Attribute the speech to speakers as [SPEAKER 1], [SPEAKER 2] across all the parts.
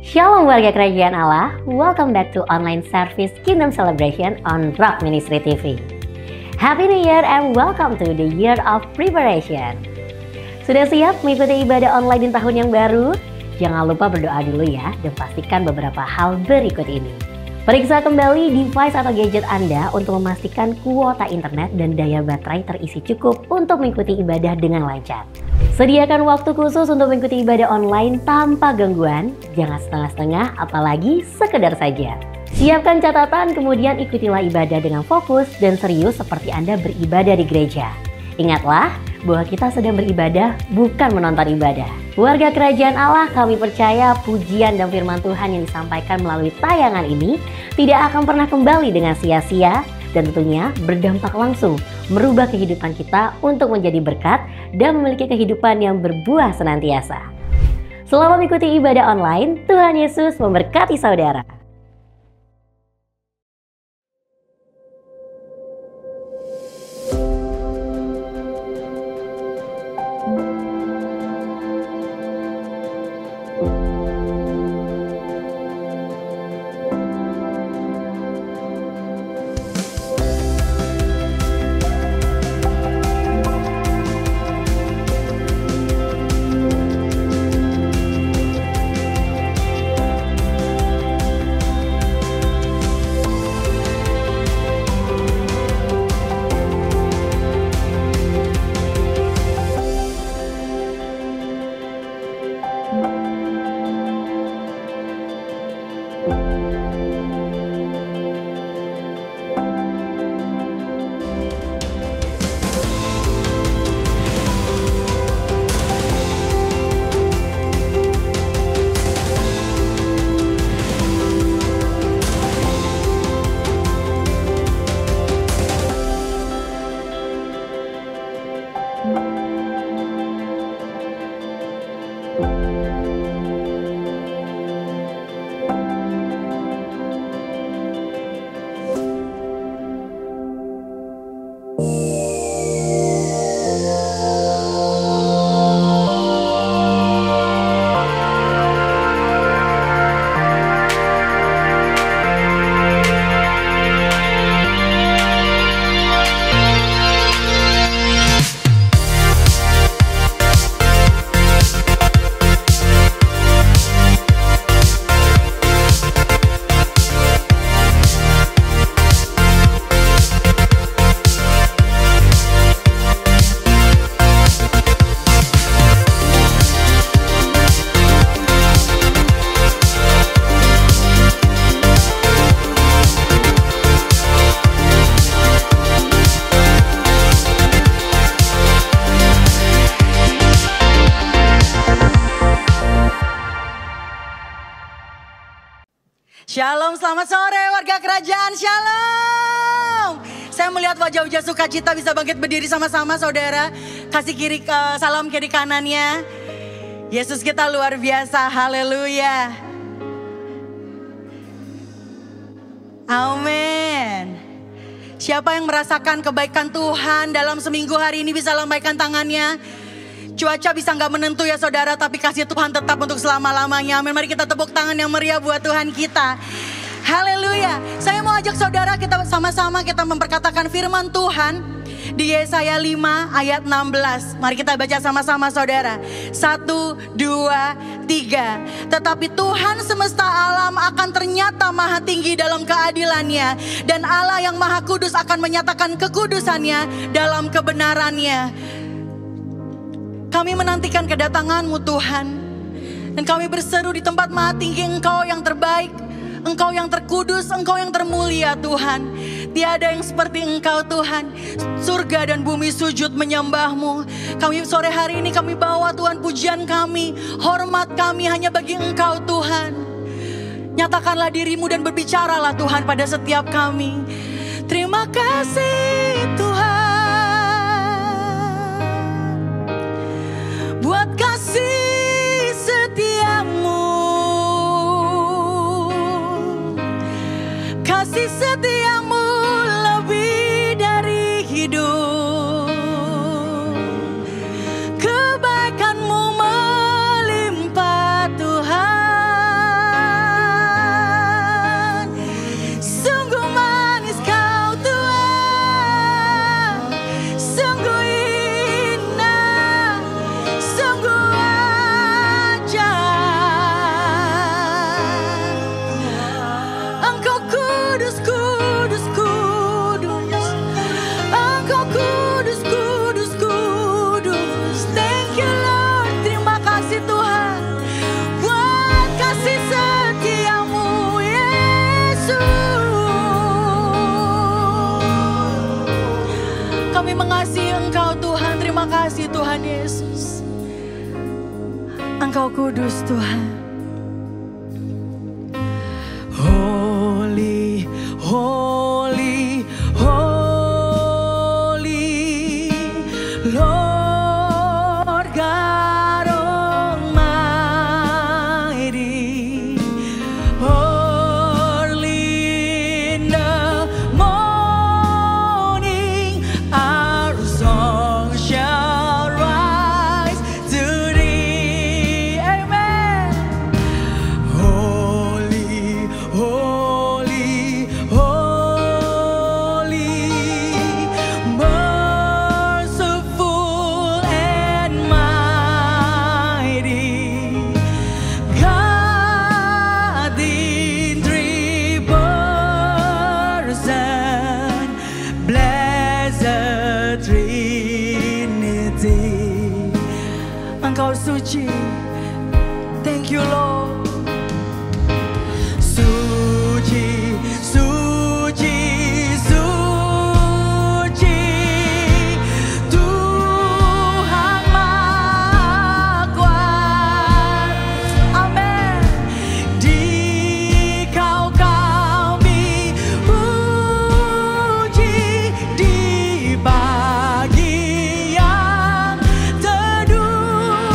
[SPEAKER 1] Shalom warga kerajaan Allah, welcome back to online service Kingdom Celebration on Rock Ministry TV. Happy New Year and welcome to the year of preparation. Sudah siap mengikuti ibadah online di tahun yang baru? Jangan lupa berdoa dulu ya dan pastikan beberapa hal berikut ini. Periksa kembali device atau gadget Anda untuk memastikan kuota internet dan daya baterai terisi cukup untuk mengikuti ibadah dengan lancar. Sediakan waktu khusus untuk mengikuti ibadah online tanpa gangguan, jangan setengah-setengah apalagi sekedar saja. Siapkan catatan kemudian ikutilah ibadah dengan fokus dan serius seperti Anda beribadah di gereja. Ingatlah bahwa kita sedang beribadah bukan menonton ibadah. Warga kerajaan Allah, kami percaya pujian dan firman Tuhan yang disampaikan melalui tayangan ini tidak akan pernah kembali dengan sia-sia dan tentunya berdampak langsung merubah kehidupan kita untuk menjadi berkat dan memiliki kehidupan yang berbuah senantiasa. Selamat mengikuti ibadah online, Tuhan Yesus memberkati saudara.
[SPEAKER 2] Shalom, selamat sore warga kerajaan, shalom. Saya melihat wajah-wajah sukacita bisa bangkit berdiri sama-sama saudara. Kasih salam kiri kanannya. Yesus kita luar biasa, haleluya. Amin. Siapa yang merasakan kebaikan Tuhan dalam seminggu hari ini bisa lambaikan tangannya. Cuaca bisa nggak menentu ya saudara, tapi kasih Tuhan tetap untuk selama-lamanya. Amin. Mari kita tepuk tangan yang meriah buat Tuhan kita. Haleluya. Saya mau ajak saudara kita sama-sama kita memperkatakan firman Tuhan di Yesaya 5 ayat 16. Mari kita baca sama-sama saudara. 1, 2, 3. Tetapi Tuhan semesta alam akan ternyata maha tinggi dalam keadilannya. Dan Allah yang maha kudus akan menyatakan kekudusannya dalam kebenarannya. Kami menantikan kedatangan-Mu Tuhan. Dan kami berseru di tempat maha tinggi, Engkau yang terbaik, Engkau yang terkudus, Engkau yang termulia Tuhan. Tiada yang seperti Engkau Tuhan. Surga dan bumi sujud menyembah-Mu. Kami sore hari ini kami bawa Tuhan pujian kami, hormat kami hanya bagi Engkau Tuhan. Nyatakanlah diri-Mu dan berbicaralah Tuhan pada setiap kami. Terima kasih Tuhan. Buat kasih setia-Mu, kasih setia-Mu lebih dari hidup. Terima kasih Tuhan Yesus. Engkau kudus Tuhan. Holy, holy, holy, Lord God Almighty. Early in the morning, our song shall rise to thee. Amen. Holy, holy, holy, merciful and mighty, God in three person, blessed Trinity. Engkau suci. Thank you Lord. Suci, suci, suci, Tuhan Maha Kuat. Amin. Di Kau kami puji di pagi yang teduh.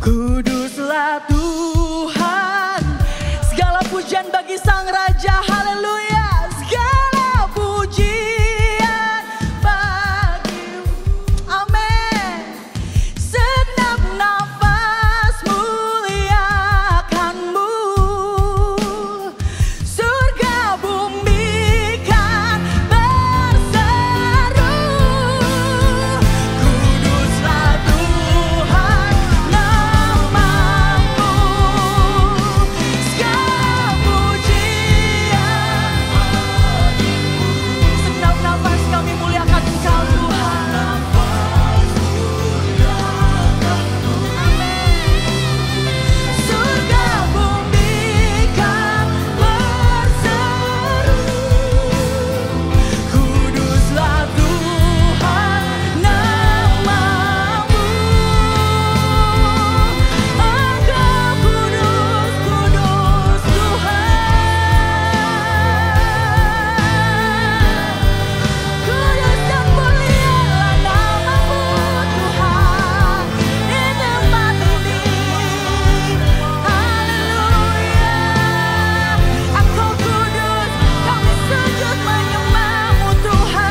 [SPEAKER 2] Kuduslah Tuhan, segala pujian bagi Sang Raja, haleluya. Segala pujian bagi-Mu, amin. Segenap nafas muliakan-Mu, surga bumi kan berseru. Kuduslah Tuhan nama-Mu, segala pujian bagi-Mu. Segenap nafas kami muliakan Engkau Tuhan. Surga bumi kan berseru. Kuduslah Tuhan nama-Mu. Engkau kudus, kudus Tuhan. Kudus dan mulialah nama-Mu Tuhan di tempat ini. Haleluya. Engkau kudus, kami sujud menyembah-Mu Tuhan.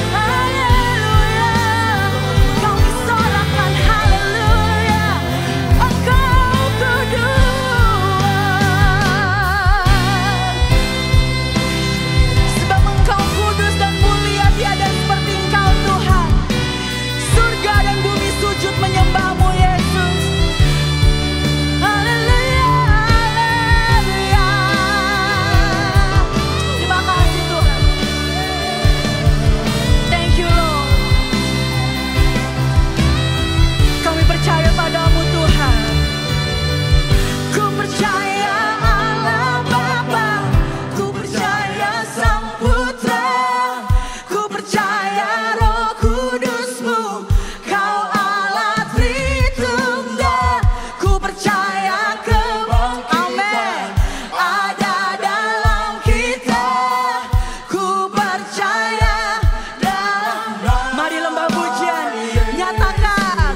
[SPEAKER 2] Haleluya. Kami sorakan haleluya. Engkau kudus. Sebab Engkau kudus dan mulia, tiada seperti Engkau Tuhan. Surga dan bumi sujud menyembah-Mu Yesus. Haleluya, haleluya. Terima kasih Tuhan. Thank you Lord. Kami percaya padamu Tuhan. Ku percaya Allah Bapa, ku percaya Sang Putra, ku percaya Roh Kudus-Mu, Kau Allah Tritunggal. Ku percaya kebangkitan ada dalam kita. Ku percaya dalam. Mari lembah pujian nyatakan.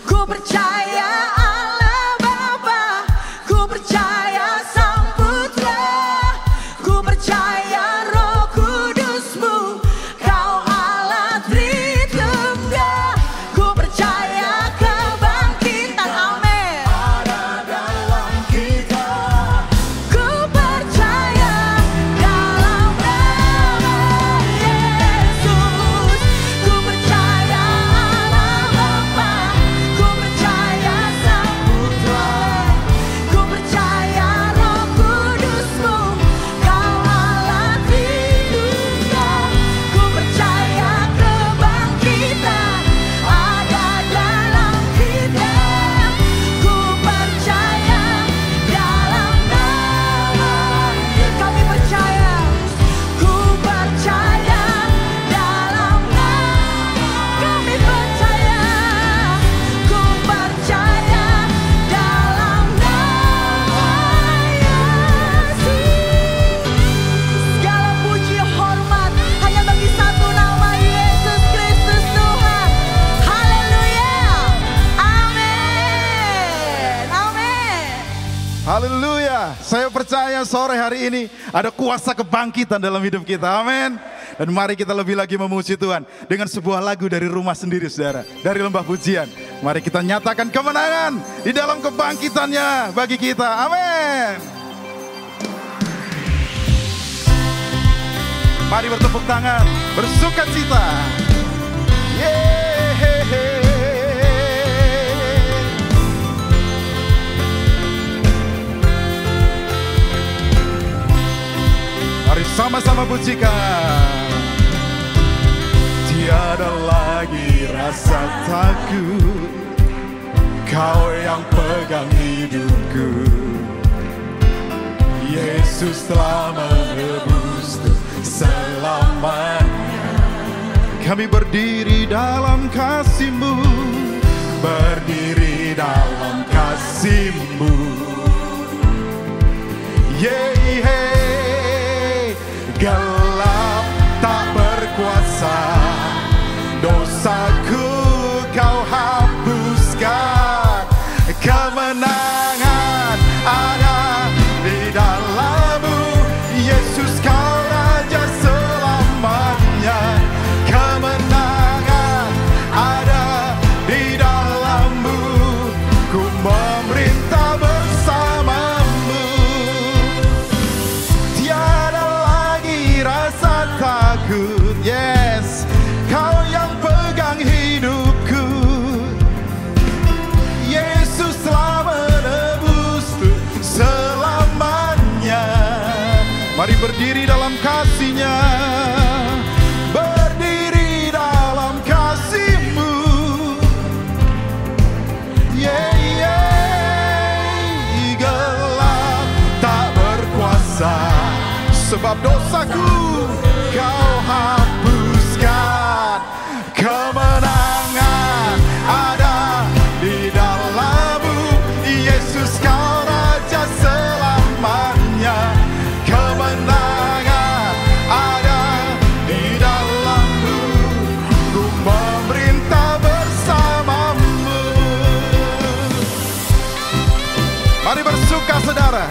[SPEAKER 2] Ku percaya Allah Bapa, ku percaya Sang Putra, ku percaya Roh Kudus-Mu, Kau Allah Tritunggal. Ku percaya kebangkitan, amin. Ada dalam kita. Ku percaya dalam nama Yesus. Ku percaya Allah Bapa, ku percaya Sang Putra, ku percaya Roh Kudus-Mu, Kau Allah Tritunggal. Ku percaya kebangkitan ada dalam kita. Ku percaya dalam nama. Kami percaya. Ku percaya dalam nama. Kami percaya. Ku percaya dalam nama Yesus. Segala puji hormat hanya bagi satu nama, Yesus Kristus Tuhan. Haleluya. Amin. Amin.
[SPEAKER 3] Haleluya. Saya percaya sore hari ini ada kuasa kebangkitan dalam hidup kita. Amin. Dan mari kita lebih lagi memuji Tuhan dengan sebuah lagu dari rumah sendiri, saudara. Dari lembah pujian. Mari kita nyatakan kemenangan di dalam kebangkitannya bagi kita. Amin. Mari bertepuk tangan, bersukacita. Yeay. Mari sama-sama pujikan. Tiada lagi rasa takut, Kau yang pegang hidupku. Yesus telah menebusku selamanya. Kami berdiri dalam kasih-Mu, berdiri dalam kasih-Mu. Yeay, gelap tak berkuasa, dosaku Kau dosaku kau hapuskan. Kemenangan ada di dalam-Mu, Yesus kau Raja selamanya. Kemenangan ada di dalam-Mu, ku memerintah bersama-Mu. Mari bersuka saudara,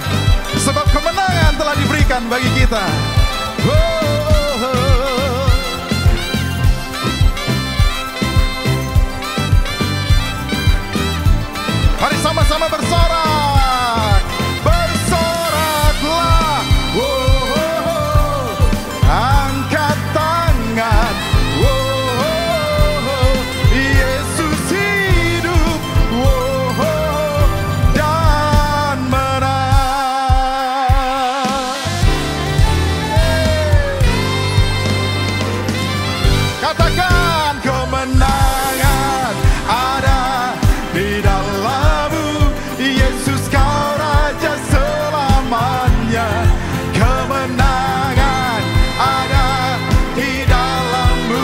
[SPEAKER 3] sebab kemenangan telah diberikan bagi kita. Mari sama-sama bersorak, bersoraklah, angkat tangan, Yesus hidup, dan menang. Katakan kemenangan ada di dalam-Mu, Yesus kau Raja selamanya. Kemenangan ada di dalam-Mu,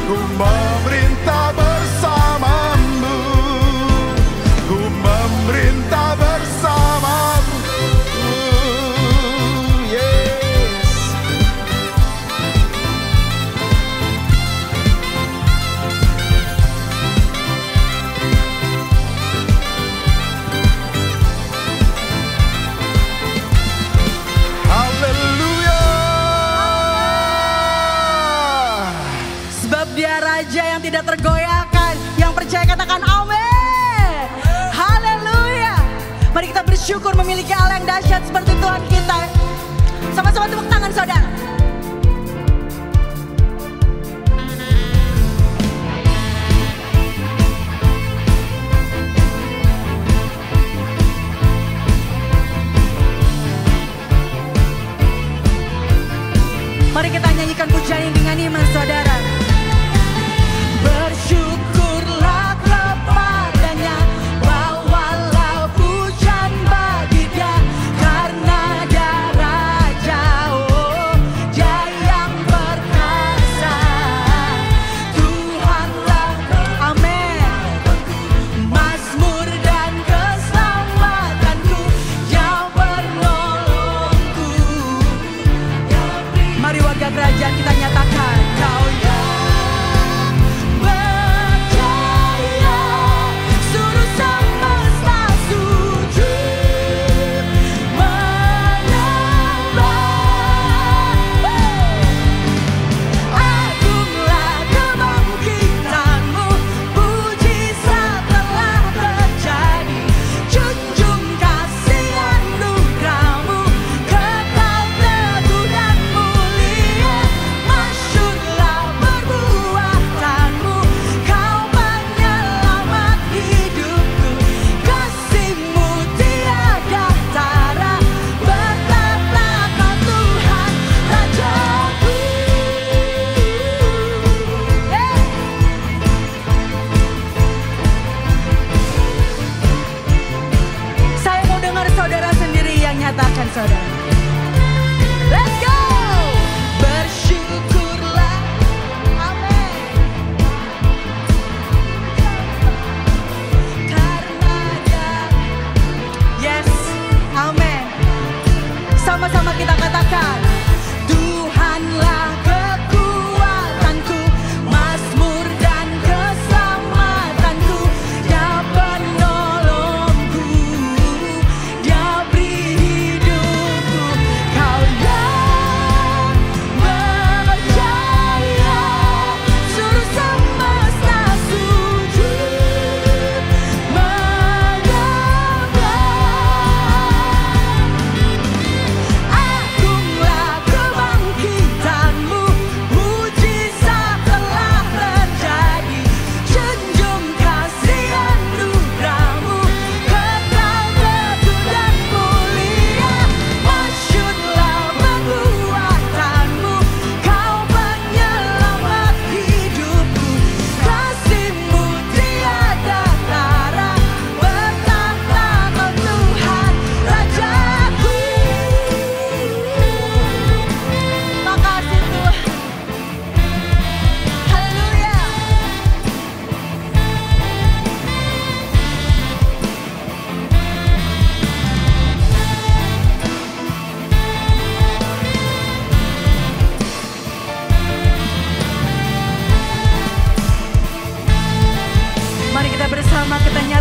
[SPEAKER 3] ku memerintah bersama-Mu, ku memerintah bersama-Mu. Yes. Haleluya.
[SPEAKER 2] Sebab Dia Raja yang tidak tergoyahkan. Yang percaya katakan amin. Haleluya. Mari kita bersyukur memiliki Allah yang dahsyat seperti Tuhan kita. Sama-sama tepuk tangan saudara. Mari kita nyanyikan pujian ini dengan iman saudara. Bersyukurlah kepadanya, bawalah pujian bagi Dia, karena Dia Raja,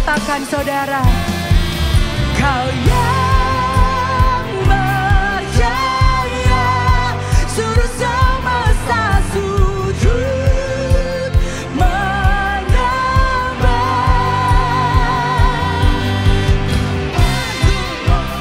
[SPEAKER 2] katakan saudara, kau yang berjaya, suruh semesta sujud menyembah.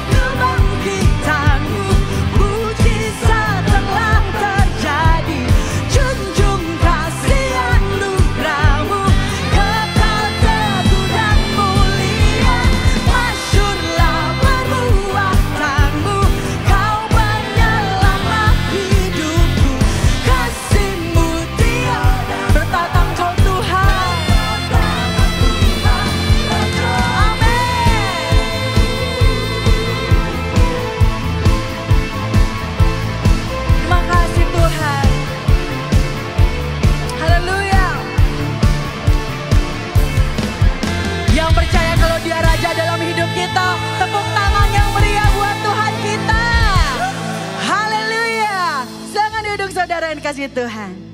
[SPEAKER 2] Kebangkitanmu, mujizat telah terjadi. Junjung kasih anugerahmu, kekal teguh dan mulia. Masyurlah perbuatanmu, kau penyelamat hidupku. Kasih-Mu tiada bertatang kau Tuhan. Terima kasih Tuhan. Haleluya. Yang percaya kalau Dia Raja dalam hidup kita, tepuk tangan yang meriah buat Tuhan kita. Haleluya. Silakan duduk saudara yang dikasihi Tuhan.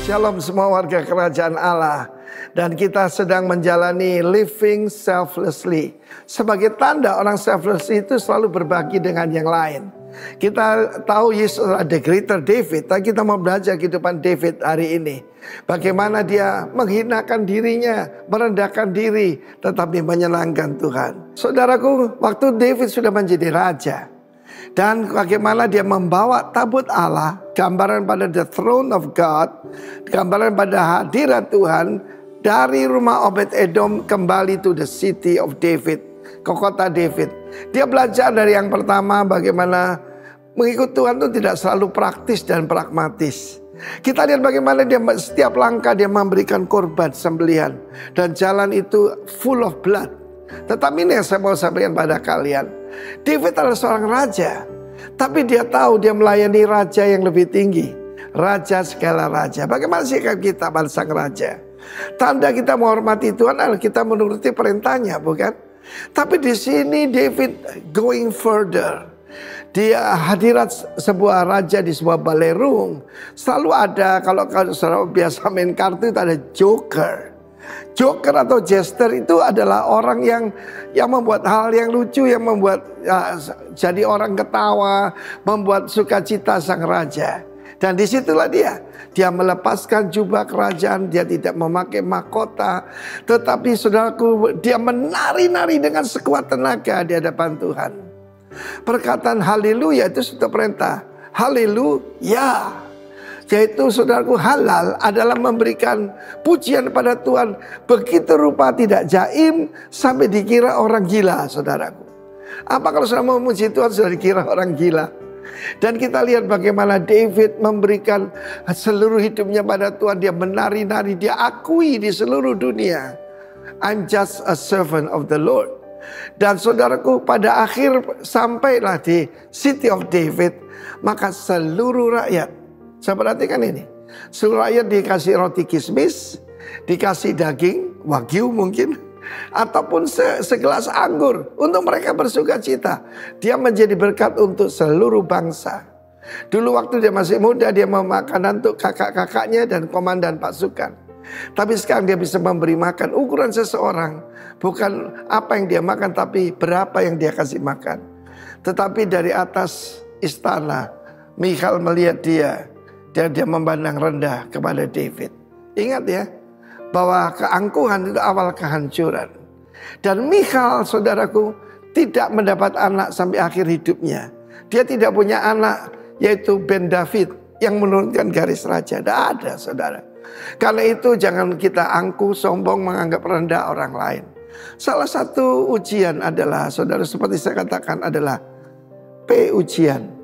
[SPEAKER 4] Shalom semua warga kerajaan Allah. Dan kita sedang menjalani living selflessly. Sebagai tanda orang selfless itu selalu berbagi dengan yang lain. Kita tahu Yesus ada greater David. Tapi kita mau belajar kehidupan David hari ini. Bagaimana dia menghinakan dirinya, merendahkan diri, tetapi menyenangkan Tuhan. Saudaraku, waktu David sudah menjadi raja, dan bagaimana dia membawa tabut Allah, gambaran pada the throne of God, gambaran pada hadirat Tuhan, dari rumah Obed-Edom kembali to the city of David, ke kota David. Dia belajar dari yang pertama bagaimana mengikut Tuhan itu tidak selalu praktis dan pragmatis. Kita lihat bagaimana dia setiap langkah dia memberikan korban sembelihan, dan jalan itu full of blood. Tetapi ini yang saya mau sampaikan pada kalian. David adalah seorang raja, tapi dia tahu dia melayani raja yang lebih tinggi, raja segala raja. Bagaimana sikap kita pada sang raja? Tanda kita menghormati Tuhan adalah kita menuruti perintahnya, bukan? Tapi di sini David going further. Dia hadirat sebuah raja di sebuah ballroom. Selalu ada, kalau saudara biasa main kartu itu ada joker. Joker atau jester itu adalah orang yang membuat hal yang lucu, yang membuat jadi orang ketawa, membuat sukacita sang raja. Dan disitulah dia melepaskan jubah kerajaan, dia tidak memakai mahkota, tetapi saudaraku, dia menari-nari dengan sekuat tenaga di hadapan Tuhan. Perkataan haleluya itu suatu perintah. Haleluya. Yaitu saudaraku, halal adalah memberikan pujian pada Tuhan begitu rupa tidak jaim sampai dikira orang gila, saudaraku. Apa kalau sudah memuji Tuhan sudah dikira orang gila? Dan kita lihat bagaimana David memberikan seluruh hidupnya pada Tuhan. Dia menari-nari, dia akui di seluruh dunia, I'm just a servant of the Lord. Dan saudaraku, pada akhir sampailah di City of David, maka seluruh rakyat, saya perhatikan ini, seluruh rakyat dikasih roti kismis, dikasih daging wagyu mungkin, ataupun segelas anggur untuk mereka bersuka cita. Dia menjadi berkat untuk seluruh bangsa. Dulu waktu dia masih muda, dia memakan untuk kakak-kakaknya dan komandan pasukan. Tapi sekarang dia bisa memberi makan. Ukuran seseorang bukan apa yang dia makan, tapi berapa yang dia kasih makan. Tetapi dari atas istana, Michal melihat dia, dan dia memandang rendah kepada David. Ingat ya, bahwa keangkuhan itu awal kehancuran. Dan Michal, saudaraku, tidak mendapat anak sampai akhir hidupnya. Dia tidak punya anak, yaitu Ben David, yang menurunkan garis raja. Tidak ada, saudara. Karena itu jangan kita angkuh, sombong, menganggap rendah orang lain. Salah satu ujian adalah, saudara, seperti saya katakan adalah pujian.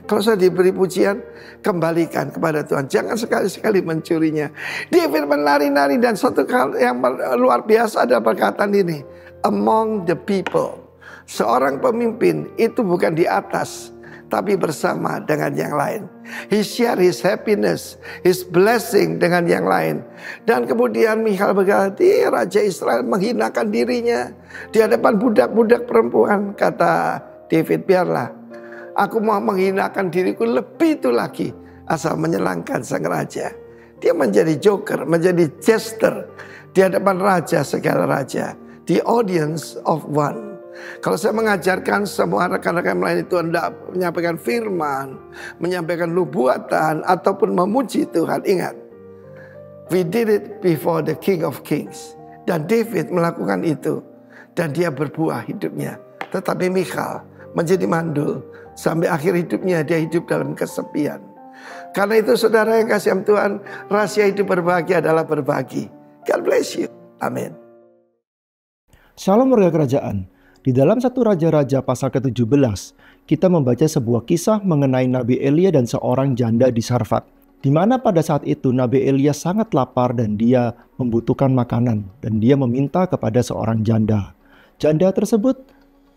[SPEAKER 4] Kalau saya diberi pujian, kembalikan kepada Tuhan. Jangan sekali-sekali mencurinya. David menari-nari, dan satu hal yang luar biasa adalah perkataan ini. Among the people. Seorang pemimpin itu bukan di atas, tapi bersama dengan yang lain. He share his happiness, his blessing dengan yang lain. Dan kemudian Michal berkata, Raja Israel menghinakan dirinya di hadapan budak-budak perempuan. Kata David, biarlah aku mau menghinakan diriku lebih itu lagi, asal menyenangkan sang raja. Dia menjadi joker, menjadi jester di hadapan raja segala raja. The audience of one. Kalau saya mengajarkan semua rekan-rekan lain itu hendak menyampaikan firman, menyampaikan nubuatan, ataupun memuji Tuhan, ingat, we did it before the King of Kings. Dan David melakukan itu. Dan dia berbuah hidupnya. Tetapi Michal menjadi mandul. Sampai akhir hidupnya dia hidup dalam kesepian. Karena itu saudara yang kasih Tuhan, rahasia hidup berbahagia adalah berbagi. God bless you. Amin.
[SPEAKER 5] Shalom warga kerajaan. Di dalam 1 Raja-Raja pasal ke-17, kita membaca sebuah kisah mengenai Nabi Elia dan seorang janda di Sarfat. Di mana pada saat itu Nabi Elia sangat lapar dan dia membutuhkan makanan. Dan dia meminta kepada seorang janda. Janda tersebut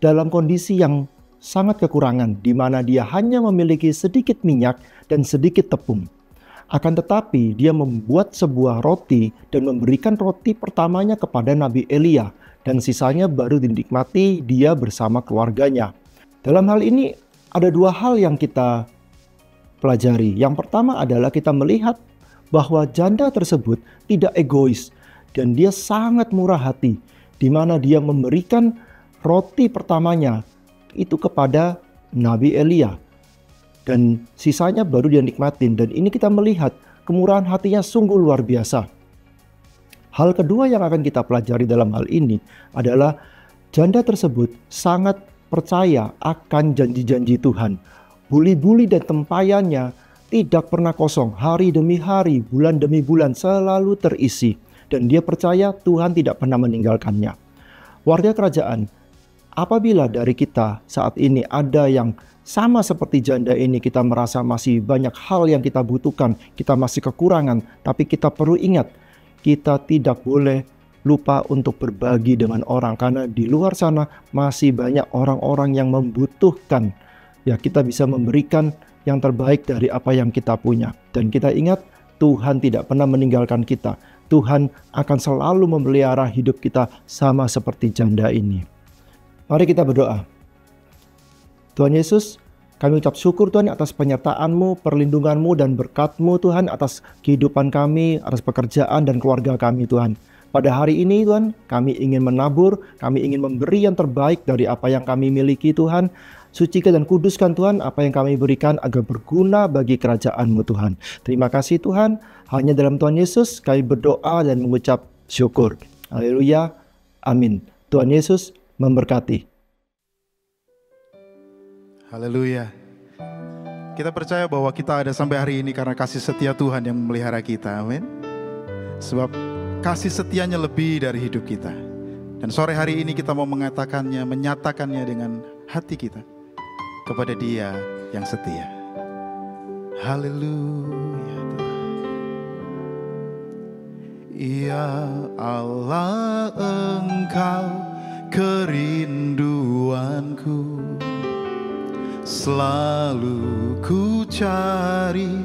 [SPEAKER 5] dalam kondisi yang sangat kekurangan, di mana dia hanya memiliki sedikit minyak dan sedikit tepung. Akan tetapi dia membuat sebuah roti dan memberikan roti pertamanya kepada Nabi Elia. Dan sisanya baru dinikmati dia bersama keluarganya. Dalam hal ini ada dua hal yang kita pelajari. Yang pertama adalah kita melihat bahwa janda tersebut tidak egois. Dan dia sangat murah hati. Di mana dia memberikan roti pertamanya itu kepada Nabi Elia. Dan sisanya baru dia nikmatin. Dan ini kita melihat kemurahan hatinya sungguh luar biasa. Hal kedua yang akan kita pelajari dalam hal ini adalah janda tersebut sangat percaya akan janji-janji Tuhan. Buli-buli dan tempayannya tidak pernah kosong. Hari demi hari, bulan demi bulan selalu terisi. Dan dia percaya Tuhan tidak pernah meninggalkannya. Warga kerajaan, apabila dari kita saat ini ada yang sama seperti janda ini, kita merasa masih banyak hal yang kita butuhkan, kita masih kekurangan, tapi kita perlu ingat, kita tidak boleh lupa untuk berbagi dengan orang. Karena di luar sana masih banyak orang-orang yang membutuhkan. Ya, kita bisa memberikan yang terbaik dari apa yang kita punya. Dan kita ingat, Tuhan tidak pernah meninggalkan kita. Tuhan akan selalu memelihara hidup kita sama seperti janda ini. Mari kita berdoa. Tuhan Yesus, kami ucap syukur Tuhan atas penyertaan-Mu, perlindungan-Mu, dan berkat-Mu Tuhan atas kehidupan kami, atas pekerjaan dan keluarga kami Tuhan. Pada hari ini Tuhan, kami ingin menabur, kami ingin memberi yang terbaik dari apa yang kami miliki Tuhan. Sucikan dan kuduskan Tuhan apa yang kami berikan agar berguna bagi kerajaan-Mu Tuhan. Terima kasih Tuhan, hanya dalam Tuhan Yesus kami berdoa dan mengucap syukur. Haleluya, amin. Tuhan Yesus memberkati.
[SPEAKER 3] Haleluya. Kita percaya bahwa kita ada sampai hari ini karena kasih setia Tuhan yang memelihara kita. Amin. Sebab kasih setianya lebih dari hidup kita. Dan sore hari ini kita mau mengatakannya, menyatakannya dengan hati kita kepada Dia yang setia. Haleluya Tuhan. Ya Allah, Engkau kerinduanku. Selalu ku cari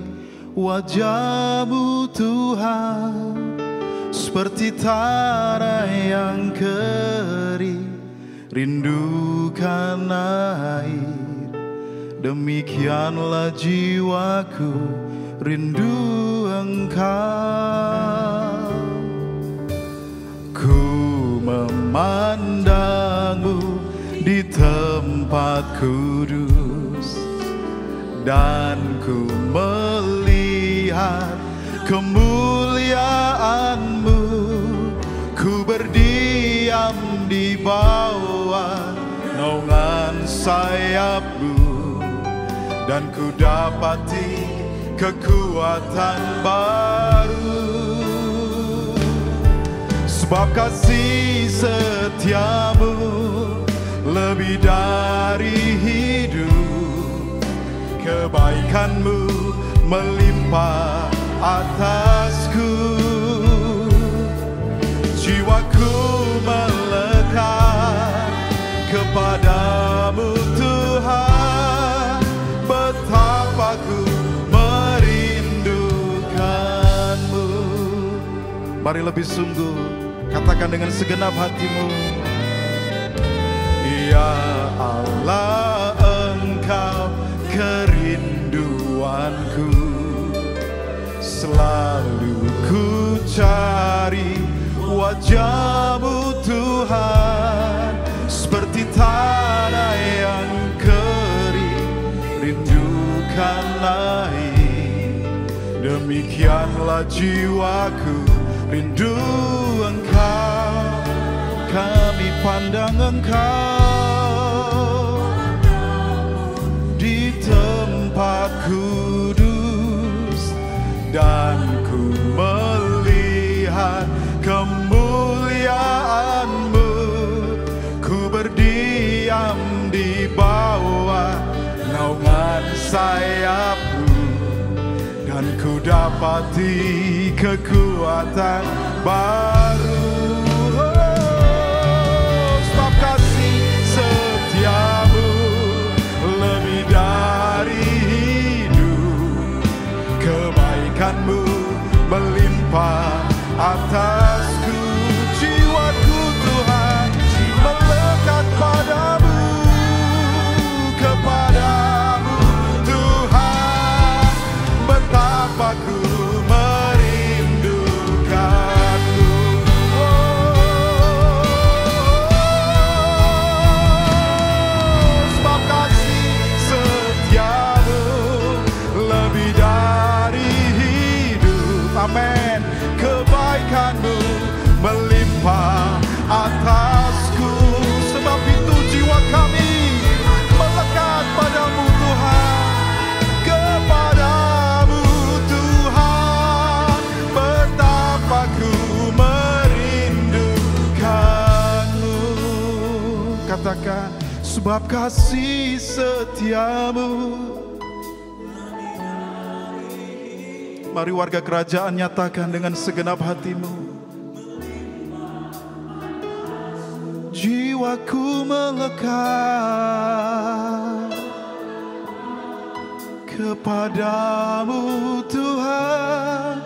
[SPEAKER 3] wajah-Mu Tuhan, seperti tanah yang kering rindukan air. Demikianlah jiwaku rindu Engkau. Ku memandang-Mu di tempat kudus, dan ku melihat kemuliaan-Mu. Ku berdiam di bawah naungan sayap-Mu, dan ku dapati kekuatan baru. Sebab kasih setia-Mu lebih dari hidup, kebaikan-Mu melimpah atasku. Jiwaku melekat kepadamu Tuhan, betapa ku merindukan-Mu. Mari lebih sungguh katakan dengan segenap hatimu, Ya Allah, wajah-Mu Tuhan, seperti tanah yang kering, rindukan air. Demikianlah jiwaku rindu Engkau, kami pandang Engkau di tempat kudus, dan ku melihat kemuliaan-Mu. Ku berdiam di bawah naungan sayap-Mu, dan ku dapati kekuatan baru. Sebab kasih setia-Mu lebih dari hidup, kebaikan-Mu melimpah atasku. Jiwaku Tuhan melekat padamu, kepadamu Tuhan, betapa ku merindukanmu. Sebab kasih setia-Mu lebih dari hidup. Amin. Kebaikan-Mu melimpah atasku. Sebab itu jiwa kami melekat padamu Tuhan, kepadamu Tuhan, betapa ku merindukanmu. Katakan, sebab kasih setia-Mu. Mari warga kerajaan nyatakan dengan segenap hatimu. Jiwaku melekat kepadamu Tuhan,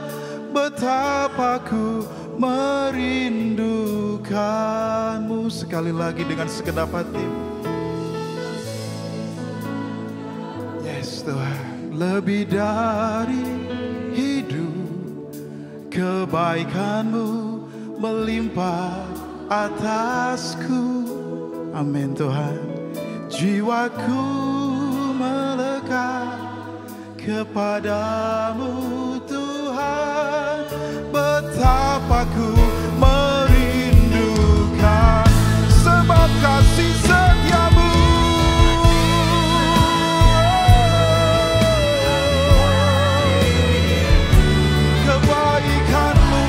[SPEAKER 3] betapa ku merindukanmu. Sekali lagi dengan segenap hatimu. Yes Tuhan, lebih dari hidup, kebaikan-Mu melimpah atasku. Amin Tuhan. Jiwaku melekat kepadamu Tuhan, betapa ku merindukan. Sebab kasih setia-Mu kebaikan-Mu.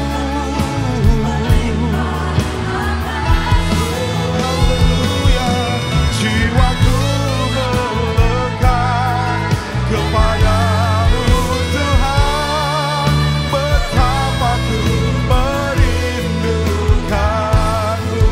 [SPEAKER 3] Haleluya. Jiwaku melekat kepadamu Tuhan, betapa ku merindukanmu.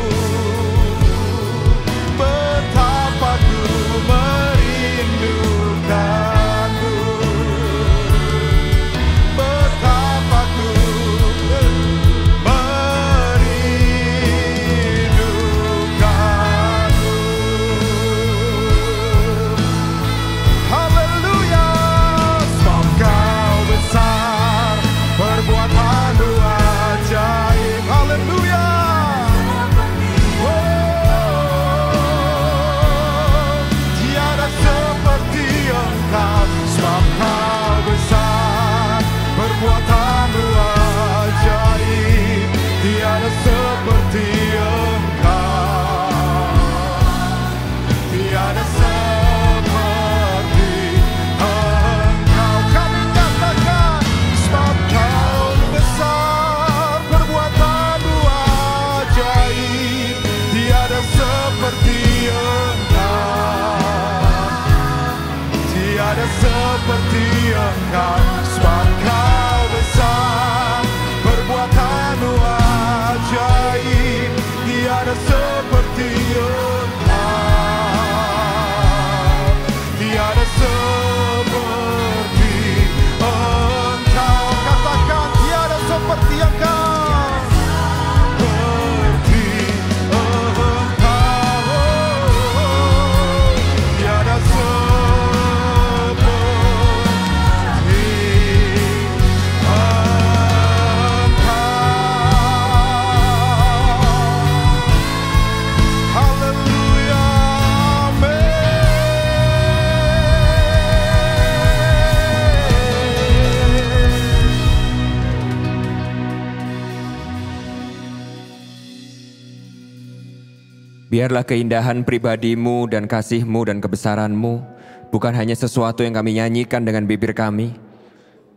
[SPEAKER 6] Biarlah keindahan pribadimu dan kasih-Mu dan kebesaran-Mu bukan hanya sesuatu yang kami nyanyikan dengan bibir kami,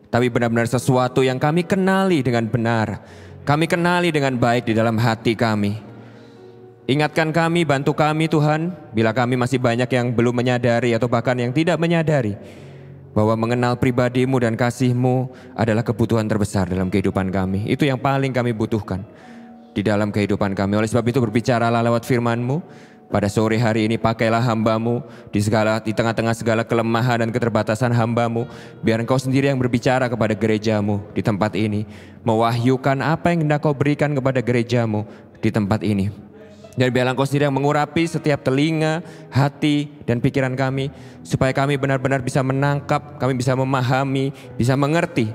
[SPEAKER 6] tapi benar-benar sesuatu yang kami kenali dengan benar. Kami kenali dengan baik di dalam hati kami. Ingatkan kami, bantu kami Tuhan, bila kami masih banyak yang belum menyadari atau bahkan yang tidak menyadari bahwa mengenal pribadi-Mu dan kasih-Mu adalah kebutuhan terbesar dalam kehidupan kami. Itu yang paling kami butuhkan di dalam kehidupan kami. Oleh sebab itu berbicaralah lewat firman-Mu. Pada sore hari ini pakailah hamba-Mu di tengah-tengah segala kelemahan dan keterbatasan hamba-Mu. Biar Engkau sendiri yang berbicara kepada gereja-Mu di tempat ini. Mewahyukan apa yang hendak Kau berikan kepada gereja-Mu di tempat ini. Dan biarlah Engkau sendiri yang mengurapi setiap telinga, hati, dan pikiran kami. Supaya kami benar-benar bisa menangkap, kami bisa memahami, bisa mengerti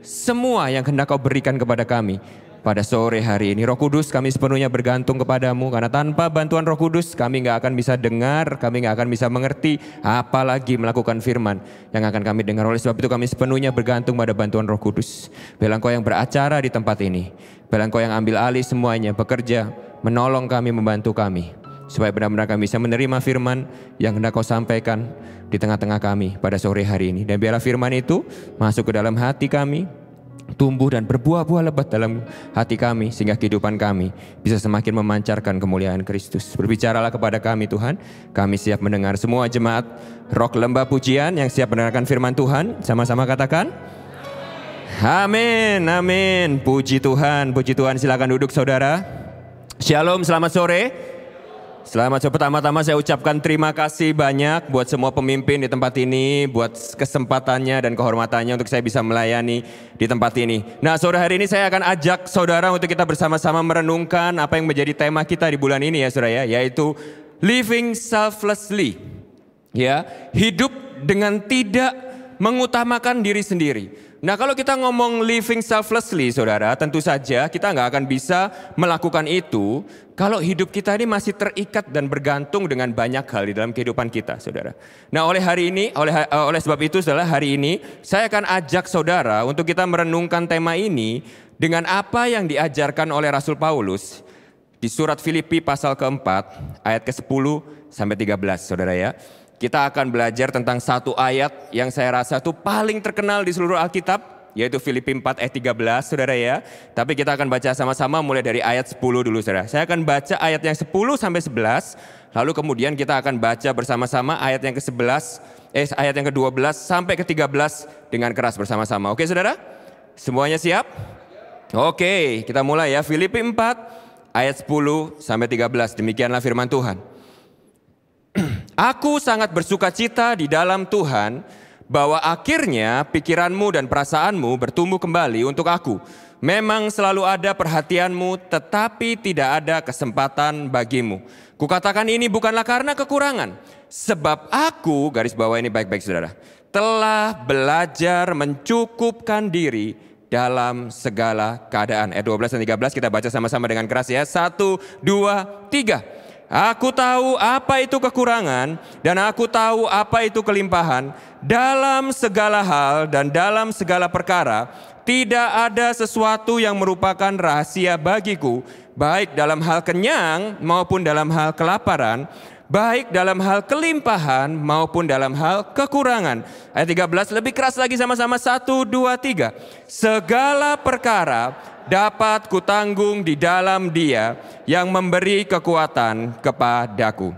[SPEAKER 6] semua yang hendak Kau berikan kepada kami pada sore hari ini. Roh Kudus, kami sepenuhnya bergantung kepadamu, karena tanpa bantuan Roh Kudus kami gak akan bisa dengar, kami gak akan bisa mengerti, apalagi melakukan firman yang akan kami dengar. Oleh sebab itu kami sepenuhnya bergantung pada bantuan Roh Kudus. Biarlah Engkau yang beracara di tempat ini, biarlah Engkau yang ambil alih semuanya, bekerja, menolong kami, membantu kami, supaya benar-benar kami bisa menerima firman yang hendak Kau sampaikan di tengah-tengah kami pada sore hari ini. Dan biarlah firman itu masuk ke dalam hati kami, tumbuh dan berbuah-buah lebat dalam hati kami, sehingga kehidupan kami bisa semakin memancarkan kemuliaan Kristus. Berbicaralah kepada kami Tuhan, kami siap mendengar. Semua jemaat Rock Lembah Pujian yang siap mendengarkan firman Tuhan, sama-sama katakan amin, amin. Puji Tuhan, puji Tuhan. Silakan duduk saudara. Shalom, selamat sore. Selamat sore. Pertama-tama saya ucapkan terima kasih banyak buat semua pemimpin di tempat ini, buat kesempatannya dan kehormatannya untuk saya bisa melayani di tempat ini. Nah, sore hari ini saya akan ajak saudara untuk kita bersama-sama merenungkan apa yang menjadi tema kita di bulan ini ya saudara ya, yaitu living selflessly. Ya, hidup dengan tidak mengutamakan diri sendiri. Nah, kalau kita ngomong living selflessly saudara, tentu saja kita nggak akan bisa melakukan itu kalau hidup kita ini masih terikat dan bergantung dengan banyak hal di dalam kehidupan kita saudara. Nah, oleh sebab itu saudara, hari ini saya akan ajak saudara untuk kita merenungkan tema ini dengan apa yang diajarkan oleh Rasul Paulus di surat Filipi pasal keempat ayat ke-10 sampai 13 saudara ya. Kita akan belajar tentang satu ayat yang saya rasa itu paling terkenal di seluruh Alkitab, yaitu Filipi 4 ayat 13 saudara ya. Tapi kita akan baca sama-sama mulai dari ayat 10 dulu saudara. Saya akan baca ayat yang 10 sampai 11, lalu kemudian kita akan baca bersama-sama ayat yang ayat yang ke-12 sampai ke-13 dengan keras bersama-sama. Oke saudara? Semuanya siap? Oke, kita mulai ya. Filipi 4 ayat 10 sampai 13. Demikianlah firman Tuhan. Aku sangat bersukacita di dalam Tuhan bahwa akhirnya pikiranmu dan perasaanmu bertumbuh kembali untuk aku. Memang selalu ada perhatianmu, tetapi tidak ada kesempatan bagimu. Kukatakan ini bukanlah karena kekurangan, sebab aku, garis bawah ini baik-baik saudara, telah belajar mencukupkan diri dalam segala keadaan. Ayat 12 dan 13 kita baca sama-sama dengan keras ya. 1, 2, 3. Aku tahu apa itu kekurangan dan aku tahu apa itu kelimpahan. Dalam segala hal dan dalam segala perkara tidak ada sesuatu yang merupakan rahasia bagiku, baik dalam hal kenyang maupun dalam hal kelaparan, baik dalam hal kelimpahan maupun dalam hal kekurangan. Ayat 13 lebih keras lagi sama-sama. 1, 2, 3. Segala perkara dapat kutanggung di dalam Dia yang memberi kekuatan kepadaku.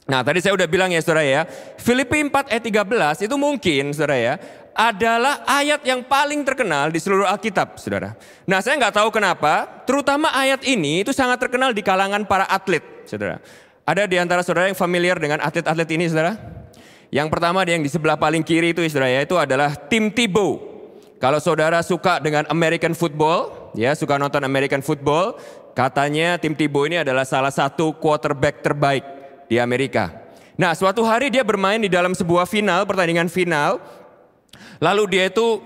[SPEAKER 6] Nah, tadi saya udah bilang ya saudara ya, Filipi 4 ayat 13 itu mungkin saudara ya adalah ayat yang paling terkenal di seluruh Alkitab saudara. Nah, saya nggak tahu kenapa, terutama ayat ini itu sangat terkenal di kalangan para atlet saudara. Ada di antara saudara yang familiar dengan atlet-atlet ini saudara? Yang pertama yang di sebelah paling kiri itu saudara ya, itu adalah Tim Tebow. Kalau saudara suka dengan American football, ya suka nonton American football, katanya Tim Tebow ini adalah salah satu quarterback terbaik di Amerika. Nah, suatu hari dia bermain di dalam sebuah pertandingan final, lalu dia itu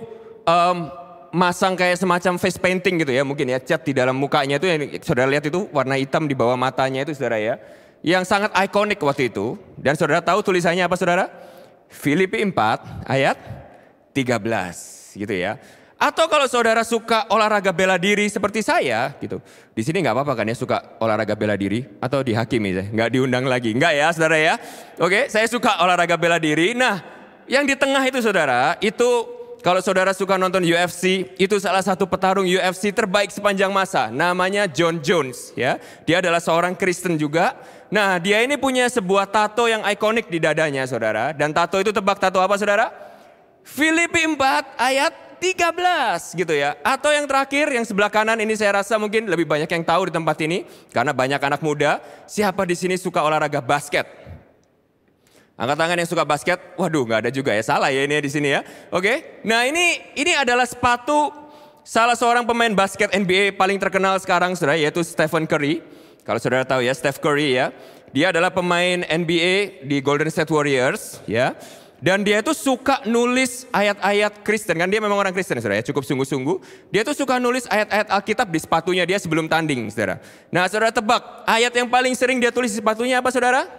[SPEAKER 6] masang kayak semacam face painting gitu ya, mungkin ya, cat di dalam mukanya itu yang saudara lihat itu warna hitam di bawah matanya itu saudara ya, yang sangat ikonik waktu itu. Dan saudara tahu tulisannya apa saudara? Filipi 4 ayat 13. Gitu ya. Atau kalau saudara suka olahraga bela diri seperti saya gitu. Di sini nggak apa-apa kan ya suka olahraga bela diri atau dihakimi ya? Nggak diundang lagi. Nggak ya saudara ya. Oke, saya suka olahraga bela diri. Nah, yang di tengah itu saudara, itu kalau saudara suka nonton UFC, itu salah satu petarung UFC terbaik sepanjang masa. Namanya John Jones ya. Dia adalah seorang Kristen juga. Nah, dia ini punya sebuah tato yang ikonik di dadanya saudara. Dan tato itu tebak tato apa saudara? Filipi 4 ayat 13 gitu ya. Atau yang terakhir yang sebelah kanan ini saya rasa mungkin lebih banyak yang tahu di tempat ini. Karena banyak anak muda. Siapa di sini suka olahraga basket? Angkat tangan yang suka basket. Waduh nggak ada juga ya. Salah ya ini di sini ya. Oke. Nah ini adalah sepatu salah seorang pemain basket NBA paling terkenal sekarang saudara. Yaitu Stephen Curry. Kalau saudara tahu ya Steph Curry ya. Dia adalah pemain NBA di Golden State Warriors ya. Dan dia itu suka nulis ayat-ayat Kristen. Kan dia memang orang Kristen saudara ya, cukup sungguh-sungguh. Dia tuh suka nulis ayat-ayat Alkitab di sepatunya dia sebelum tanding saudara. Nah saudara tebak, ayat yang paling sering dia tulis di sepatunya apa saudara?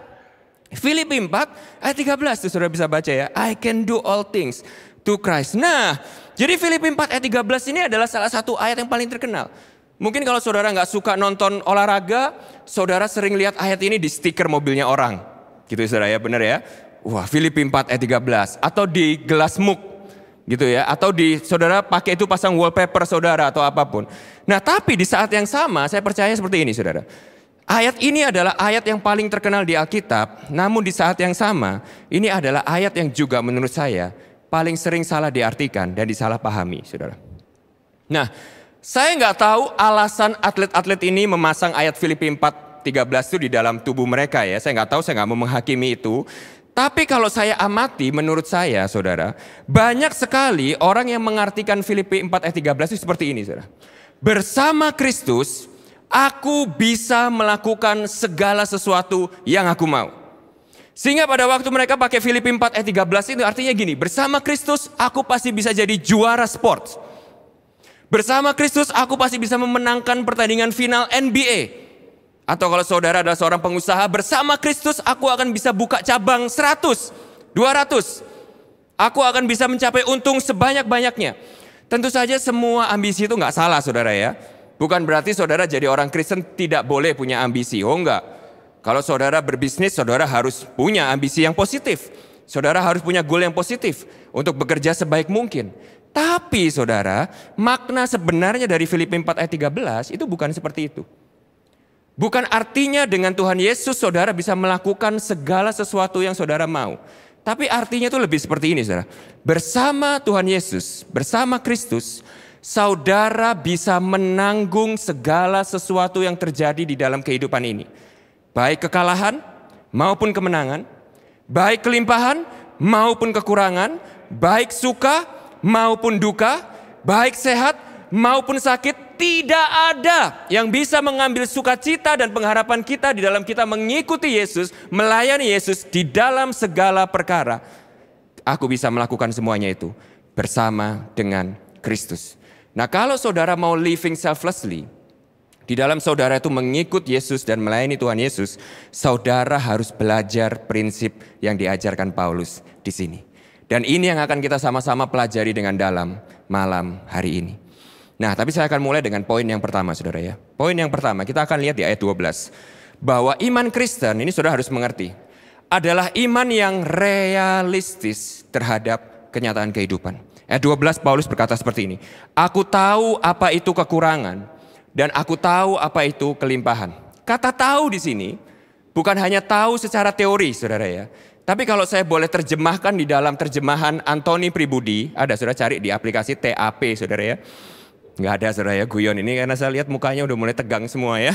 [SPEAKER 6] Filipi 4 ayat 13 tuh saudara bisa baca ya. I can do all things to Christ. Nah jadi Filipi 4 ayat 13 ini adalah salah satu ayat yang paling terkenal. Mungkin kalau saudara nggak suka nonton olahraga, saudara sering lihat ayat ini di stiker mobilnya orang. Gitu saudara ya, benar ya. Wah, Filipi 4 ayat 13 atau di gelas mug gitu ya, atau di saudara pakai itu pasang wallpaper saudara atau apapun. Nah, tapi di saat yang sama saya percaya seperti ini saudara. Ayat ini adalah ayat yang paling terkenal di Alkitab, namun di saat yang sama ini adalah ayat yang juga menurut saya paling sering salah diartikan dan disalahpahami saudara. Nah, saya nggak tahu alasan atlet-atlet ini memasang ayat Filipi 4 13 itu di dalam tubuh mereka ya. Saya nggak tahu, saya nggak mau menghakimi itu. Tapi kalau saya amati, menurut saya saudara, banyak sekali orang yang mengartikan Filipi 4 ayat 13 itu seperti ini saudara. Bersama Kristus, aku bisa melakukan segala sesuatu yang aku mau. Sehingga pada waktu mereka pakai Filipi 4 ayat 13 itu artinya gini, bersama Kristus aku pasti bisa jadi juara sport. Bersama Kristus aku pasti bisa memenangkan pertandingan final NBA. Atau kalau saudara adalah seorang pengusaha, bersama Kristus aku akan bisa buka cabang 100, 200. Aku akan bisa mencapai untung sebanyak-banyaknya. Tentu saja semua ambisi itu nggak salah saudara ya. Bukan berarti saudara jadi orang Kristen tidak boleh punya ambisi. Oh enggak. Kalau saudara berbisnis, saudara harus punya ambisi yang positif. Saudara harus punya goal yang positif untuk bekerja sebaik mungkin. Tapi saudara, makna sebenarnya dari Filipi 4 ayat 13 itu bukan seperti itu. Bukan artinya dengan Tuhan Yesus saudara bisa melakukan segala sesuatu yang saudara mau. Tapi artinya itu lebih seperti ini saudara. Bersama Tuhan Yesus, bersama Kristus, saudara bisa menanggung segala sesuatu yang terjadi di dalam kehidupan ini. Baik kekalahan maupun kemenangan, baik kelimpahan maupun kekurangan, baik suka maupun duka, baik sehat maupun sakit. Tidak ada yang bisa mengambil sukacita dan pengharapan kita di dalam kita mengikuti Yesus, melayani Yesus di dalam segala perkara. Aku bisa melakukan semuanya itu bersama dengan Kristus. Nah, kalau saudara mau living selflessly, di dalam saudara itu mengikut Yesus dan melayani Tuhan Yesus, saudara harus belajar prinsip yang diajarkan Paulus di sini. Dan ini yang akan kita sama-sama pelajari dengan dalam malam hari ini. Nah, tapi saya akan mulai dengan poin yang pertama saudara ya. Poin yang pertama kita akan lihat di ayat 12. Bahwa iman Kristen, ini saudara harus mengerti, adalah iman yang realistis terhadap kenyataan kehidupan. Ayat 12 Paulus berkata seperti ini. Aku tahu apa itu kekurangan dan aku tahu apa itu kelimpahan. Kata tahu di sini bukan hanya tahu secara teori saudara ya. Tapi kalau saya boleh terjemahkan di dalam terjemahan Antoni Pribudi, ada saudara cari di aplikasi TAP saudara ya. Nggak ada saudara ya guyon ini karena saya lihat mukanya udah mulai tegang semua ya.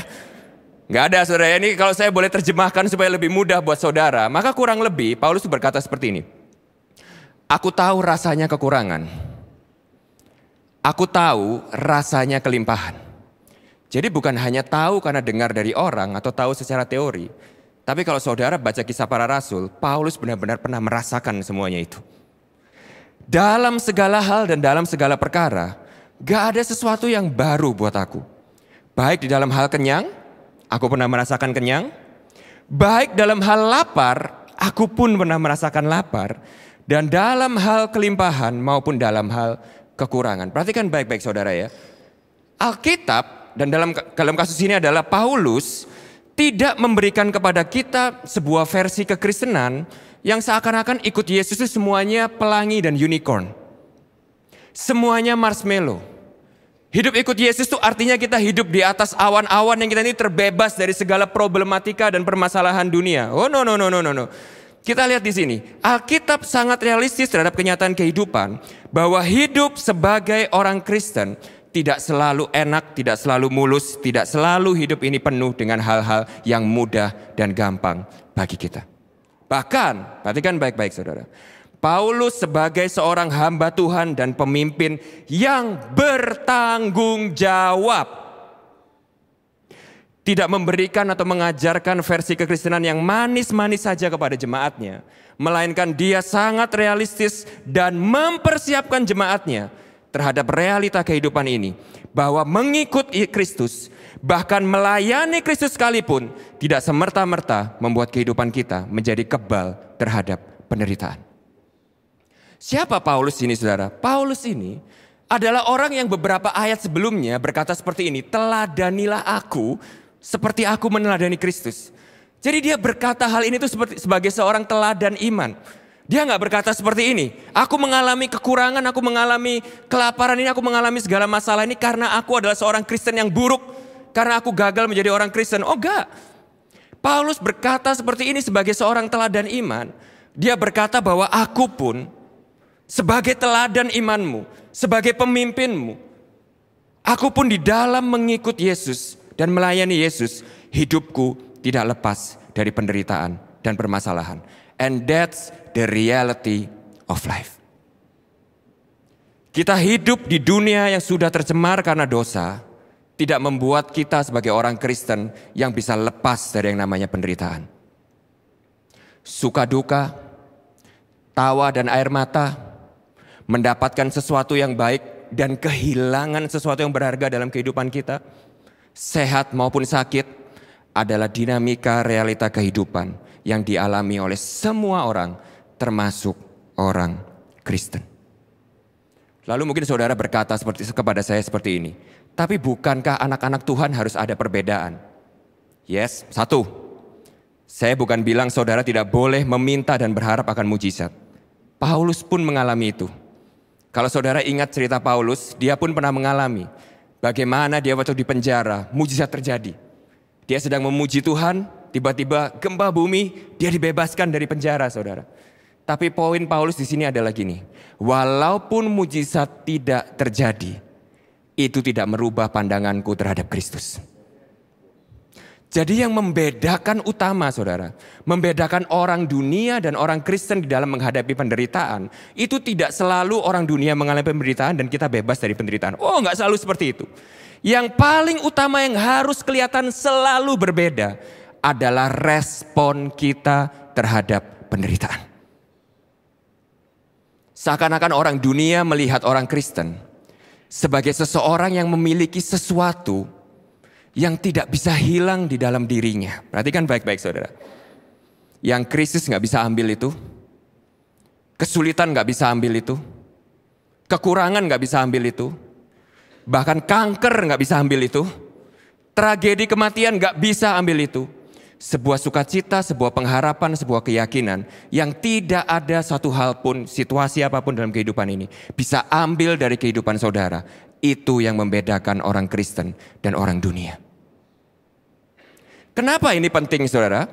[SPEAKER 6] Nggak ada saudara ya, ini kalau saya boleh terjemahkan supaya lebih mudah buat saudara. Maka kurang lebih Paulus berkata seperti ini. Aku tahu rasanya kekurangan. Aku tahu rasanya kelimpahan. Jadi bukan hanya tahu karena dengar dari orang atau tahu secara teori. Tapi kalau saudara baca kisah para rasul, Paulus benar-benar pernah merasakan semuanya itu. Dalam segala hal dan dalam segala perkara, gak ada sesuatu yang baru buat aku. Baik di dalam hal kenyang, aku pernah merasakan kenyang. Baik dalam hal lapar, aku pun pernah merasakan lapar. Dan dalam hal kelimpahan maupun dalam hal kekurangan. Perhatikan baik-baik saudara ya. Alkitab dan dalam kasus ini adalah Paulus tidak memberikan kepada kita sebuah versi kekristenan yang seakan-akan ikut Yesus itu semuanya pelangi dan unicorn. Semuanya marshmallow. Hidup ikut Yesus itu artinya kita hidup di atas awan-awan yang kita ini terbebas dari segala problematika dan permasalahan dunia. Oh no. Kita lihat di sini, Alkitab sangat realistis terhadap kenyataan kehidupan bahwa hidup sebagai orang Kristen tidak selalu enak, tidak selalu mulus, tidak selalu hidup ini penuh dengan hal-hal yang mudah dan gampang bagi kita. Bahkan, perhatikan baik-baik saudara, Paulus sebagai seorang hamba Tuhan dan pemimpin yang bertanggung jawab, tidak memberikan atau mengajarkan versi kekristenan yang manis-manis saja kepada jemaatnya, melainkan dia sangat realistis dan mempersiapkan jemaatnya terhadap realita kehidupan ini, bahwa mengikuti Kristus, bahkan melayani Kristus sekalipun, tidak semerta-merta membuat kehidupan kita menjadi kebal terhadap penderitaan. Siapa Paulus ini saudara? Paulus ini adalah orang yang beberapa ayat sebelumnya berkata seperti ini, teladanilah aku seperti aku meneladani Kristus. Jadi dia berkata hal ini tuh sebagai seorang teladan iman. Dia nggak berkata seperti ini, aku mengalami kekurangan, aku mengalami kelaparan ini, aku mengalami segala masalah ini karena aku adalah seorang Kristen yang buruk, karena aku gagal menjadi orang Kristen. Oh enggak. Paulus berkata seperti ini sebagai seorang teladan iman. Dia berkata bahwa aku pun sebagai teladan imanmu, sebagai pemimpinmu, aku pun di dalam mengikut Yesus dan melayani Yesus, hidupku tidak lepas dari penderitaan dan permasalahan. And that's the reality of life. Kita hidup di dunia yang sudah tercemar karena dosa, tidak membuat kita sebagai orang Kristen yang bisa lepas dari yang namanya penderitaan. Suka duka, tawa dan air mata, mendapatkan sesuatu yang baik dan kehilangan sesuatu yang berharga dalam kehidupan kita, sehat maupun sakit, adalah dinamika realita kehidupan yang dialami oleh semua orang, termasuk orang Kristen. Lalu mungkin saudara berkata kepada saya seperti ini, tapi bukankah anak-anak Tuhan harus ada perbedaan? Yes, satu, saya bukan bilang saudara tidak boleh meminta dan berharap akan mujizat. Paulus pun mengalami itu. Kalau saudara ingat cerita Paulus, dia pun pernah mengalami bagaimana dia waktu di penjara, mujizat terjadi. Dia sedang memuji Tuhan, tiba-tiba gempa bumi, dia dibebaskan dari penjara, saudara. Tapi poin Paulus di sini adalah gini, walaupun mujizat tidak terjadi, itu tidak merubah pandanganku terhadap Kristus. Jadi yang membedakan utama saudara, membedakan orang dunia dan orang Kristen di dalam menghadapi penderitaan, itu tidak selalu orang dunia mengalami penderitaan dan kita bebas dari penderitaan. Oh, enggak selalu seperti itu. Yang paling utama yang harus kelihatan selalu berbeda adalah respon kita terhadap penderitaan. Seakan-akan orang dunia melihat orang Kristen sebagai seseorang yang memiliki sesuatu yang tidak bisa hilang di dalam dirinya. Perhatikan baik-baik saudara. Yang krisis gak bisa ambil itu. Kesulitan gak bisa ambil itu. Kekurangan gak bisa ambil itu. Bahkan kanker gak bisa ambil itu. Tragedi kematian gak bisa ambil itu. Sebuah sukacita, sebuah pengharapan, sebuah keyakinan yang tidak ada satu hal pun, situasi apapun dalam kehidupan ini bisa ambil dari kehidupan saudara. Itu yang membedakan orang Kristen dan orang dunia. Kenapa ini penting saudara?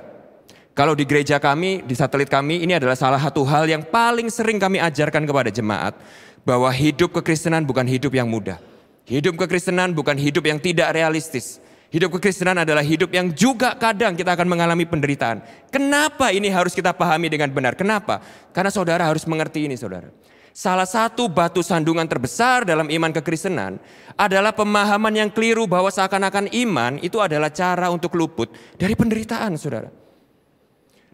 [SPEAKER 6] Kalau di gereja kami, di satelit kami, ini adalah salah satu hal yang paling sering kami ajarkan kepada jemaat. Bahwa hidup kekristenan bukan hidup yang mudah. Hidup kekristenan bukan hidup yang tidak realistis. Hidup kekristenan adalah hidup yang juga kadang kita akan mengalami penderitaan. Kenapa ini harus kita pahami dengan benar? Kenapa? Karena saudara harus mengerti ini saudara. Salah satu batu sandungan terbesar dalam iman kekristenan adalah pemahaman yang keliru bahwa seakan-akan iman itu adalah cara untuk luput dari penderitaan saudara.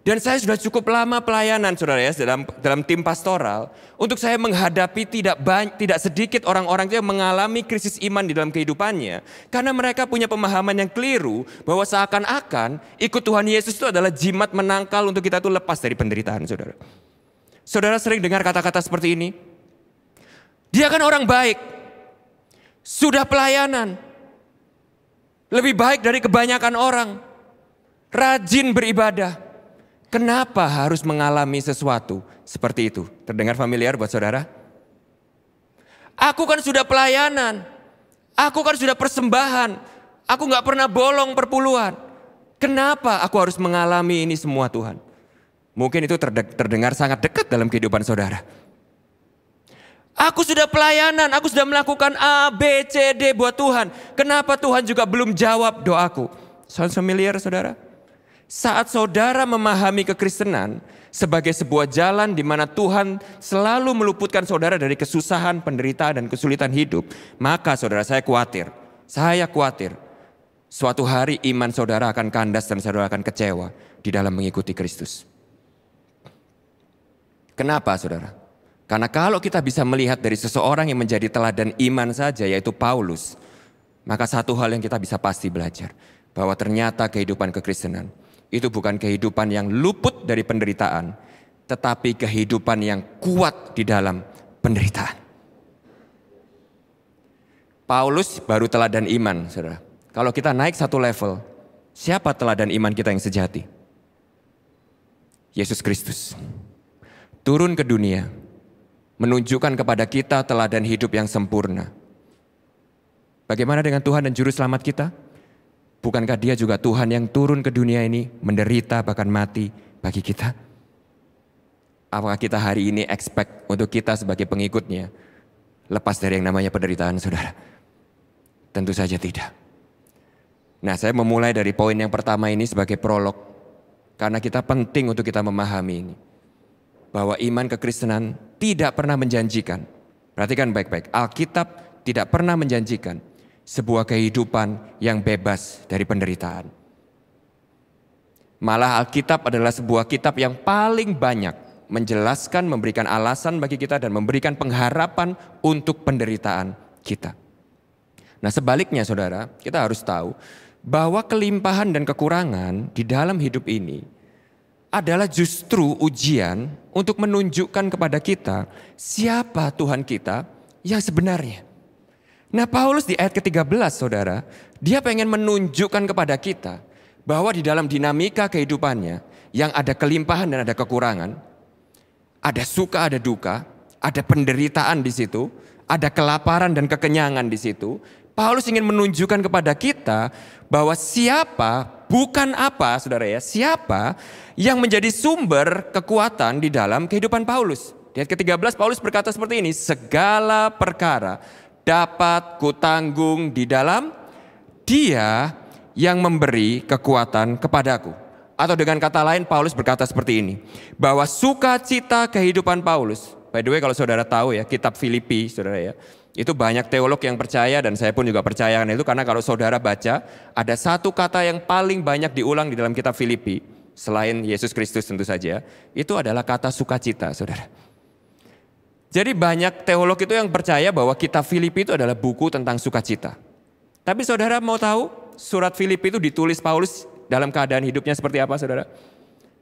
[SPEAKER 6] Dan saya sudah cukup lama pelayanan saudara ya dalam tim pastoral untuk saya menghadapi tidak sedikit orang-orang yang mengalami krisis iman di dalam kehidupannya. Karena mereka punya pemahaman yang keliru bahwa seakan-akan ikut Tuhan Yesus itu adalah jimat menangkal untuk kita tuh lepas dari penderitaan saudara. Saudara sering dengar kata-kata seperti ini. Dia kan orang baik. Sudah pelayanan. Lebih baik dari kebanyakan orang. Rajin beribadah. Kenapa harus mengalami sesuatu seperti itu? Terdengar familiar buat saudara? Aku kan sudah pelayanan. Aku kan sudah persembahan. Aku gak pernah bolong perpuluhan. Kenapa aku harus mengalami ini semua Tuhan? Mungkin itu terdengar sangat dekat dalam kehidupan saudara. Aku sudah pelayanan, aku sudah melakukan A, B, C, D buat Tuhan. Kenapa Tuhan juga belum jawab doaku? Sound familiar saudara? Saat saudara memahami kekristenan sebagai sebuah jalan di mana Tuhan selalu meluputkan saudara dari kesusahan, penderitaan, dan kesulitan hidup, maka saudara saya khawatir suatu hari iman saudara akan kandas dan saudara akan kecewa di dalam mengikuti Kristus. Kenapa saudara? Karena kalau kita bisa melihat dari seseorang yang menjadi teladan iman saja, yaitu Paulus, maka satu hal yang kita bisa pasti belajar, bahwa ternyata kehidupan kekristenan itu bukan kehidupan yang luput dari penderitaan, tetapi kehidupan yang kuat di dalam penderitaan. Paulus baru teladan iman, saudara. Kalau kita naik satu level, siapa teladan iman kita yang sejati? Yesus Kristus. Turun ke dunia, menunjukkan kepada kita teladan hidup yang sempurna. Bagaimana dengan Tuhan dan Juru Selamat kita? Bukankah Dia juga Tuhan yang turun ke dunia ini, menderita bahkan mati bagi kita? Apakah kita hari ini expect untuk kita sebagai pengikutnya lepas dari yang namanya penderitaan, saudara? Tentu saja tidak. Nah, saya memulai dari poin yang pertama ini sebagai prolog, karena kita penting untuk kita memahami ini, bahwa iman kekristenan tidak pernah menjanjikan. Perhatikan baik-baik, Alkitab tidak pernah menjanjikan sebuah kehidupan yang bebas dari penderitaan. Malah Alkitab adalah sebuah kitab yang paling banyak menjelaskan, memberikan alasan bagi kita dan memberikan pengharapan untuk penderitaan kita. Nah, sebaliknya saudara, kita harus tahu bahwa kelimpahan dan kekurangan di dalam hidup ini adalah justru ujian untuk menunjukkan kepada kita siapa Tuhan kita yang sebenarnya. Nah, Paulus di ayat ke-13 saudara, dia pengen menunjukkan kepada kita bahwa di dalam dinamika kehidupannya yang ada kelimpahan dan ada kekurangan, ada suka, ada duka, ada penderitaan di situ, ada kelaparan dan kekenyangan di situ. Paulus ingin menunjukkan kepada kita bahwa siapa, bukan apa saudara ya, siapa yang menjadi sumber kekuatan di dalam kehidupan Paulus. Di ayat ke-13 Paulus berkata seperti ini, segala perkara dapat kutanggung di dalam Dia yang memberi kekuatan kepadaku. Atau dengan kata lain Paulus berkata seperti ini, bahwa sukacita kehidupan Paulus. By the way, kalau saudara tahu ya, kitab Filipi saudara ya, itu banyak teolog yang percaya dan saya pun juga percaya itu, karena kalau saudara baca ada satu kata yang paling banyak diulang di dalam kitab Filipi selain Yesus Kristus tentu saja, itu adalah kata sukacita saudara. Jadi banyak teolog itu yang percaya bahwa kitab Filipi itu adalah buku tentang sukacita. Tapi saudara mau tahu surat Filipi itu ditulis Paulus dalam keadaan hidupnya seperti apa saudara?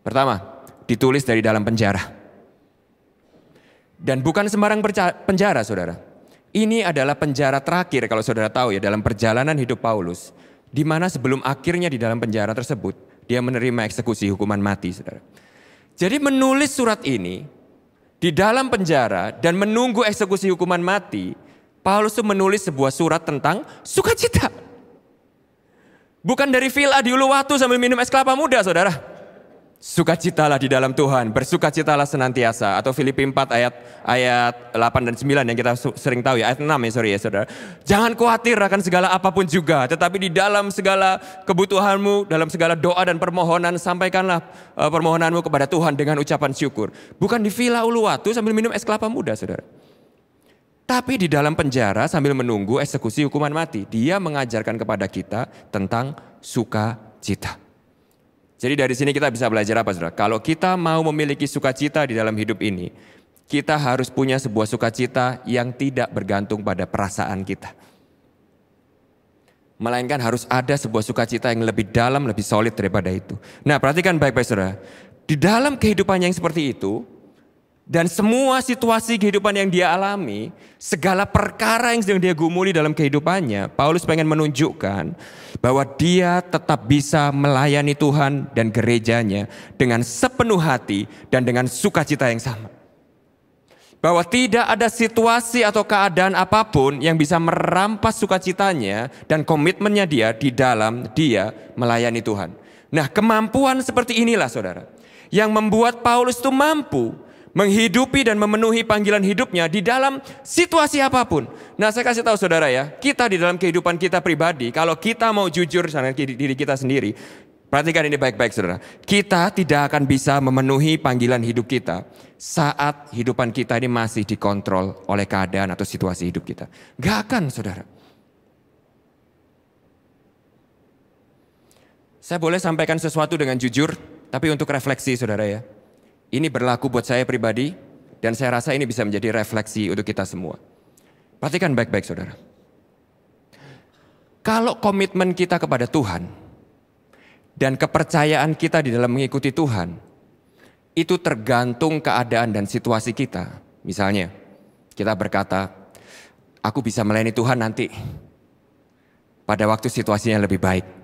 [SPEAKER 6] Pertama, ditulis dari dalam penjara. Dan bukan sembarang penjara saudara. Ini adalah penjara terakhir kalau saudara tahu ya dalam perjalanan hidup Paulus. Di mana sebelum akhirnya di dalam penjara tersebut dia menerima eksekusi hukuman mati saudara. Jadi menulis surat ini di dalam penjara dan menunggu eksekusi hukuman mati, Paulus itu menulis sebuah surat tentang sukacita. Bukan dari villa di Uluwatu sambil minum es kelapa muda saudara. Sukacitalah di dalam Tuhan, bersukacitalah senantiasa. Atau Filipi 4 ayat 8 dan 9 yang kita sering tahu ya, ayat 6 ya saudara. Jangan khawatir akan segala apapun juga, tetapi di dalam segala kebutuhanmu, dalam segala doa dan permohonan, sampaikanlah permohonanmu kepada Tuhan dengan ucapan syukur. Bukan di villa Uluwatu sambil minum es kelapa muda saudara. Tapi di dalam penjara sambil menunggu eksekusi hukuman mati. Dia mengajarkan kepada kita tentang sukacita. Jadi dari sini kita bisa belajar apa saudara? Kalau kita mau memiliki sukacita di dalam hidup ini, kita harus punya sebuah sukacita yang tidak bergantung pada perasaan kita. Melainkan harus ada sebuah sukacita yang lebih dalam, lebih solid daripada itu. Nah, perhatikan baik-baik saudara. Di dalam kehidupan yang seperti itu, Dan semua situasi kehidupan yang dia alami, segala perkara yang sedang dia gumuli dalam kehidupannya, Paulus pengen menunjukkan bahwa dia tetap bisa melayani Tuhan dan gerejanya dengan sepenuh hati dan dengan sukacita yang sama. Bahwa tidak ada situasi atau keadaan apapun yang bisa merampas sukacitanya dan komitmennya dia di dalam dia melayani Tuhan. Nah, kemampuan seperti inilah saudara, yang membuat Paulus itu mampu menghidupi dan memenuhi panggilan hidupnya di dalam situasi apapun. Nah, saya kasih tahu saudara ya, kita di dalam kehidupan kita pribadi, kalau kita mau jujur sama diri kita sendiri, perhatikan ini baik-baik saudara. Kita tidak akan bisa memenuhi panggilan hidup kita saat hidupan kita ini masih dikontrol oleh keadaan atau situasi hidup kita. Gak akan saudara. Saya boleh sampaikan sesuatu dengan jujur, tapi untuk refleksi saudara ya. Ini berlaku buat saya pribadi dan saya rasa ini bisa menjadi refleksi untuk kita semua. Perhatikan baik-baik saudara. Kalau komitmen kita kepada Tuhan dan kepercayaan kita di dalam mengikuti Tuhan, itu tergantung keadaan dan situasi kita. Misalnya, kita berkata, aku bisa melayani Tuhan nanti pada waktu situasinya lebih baik.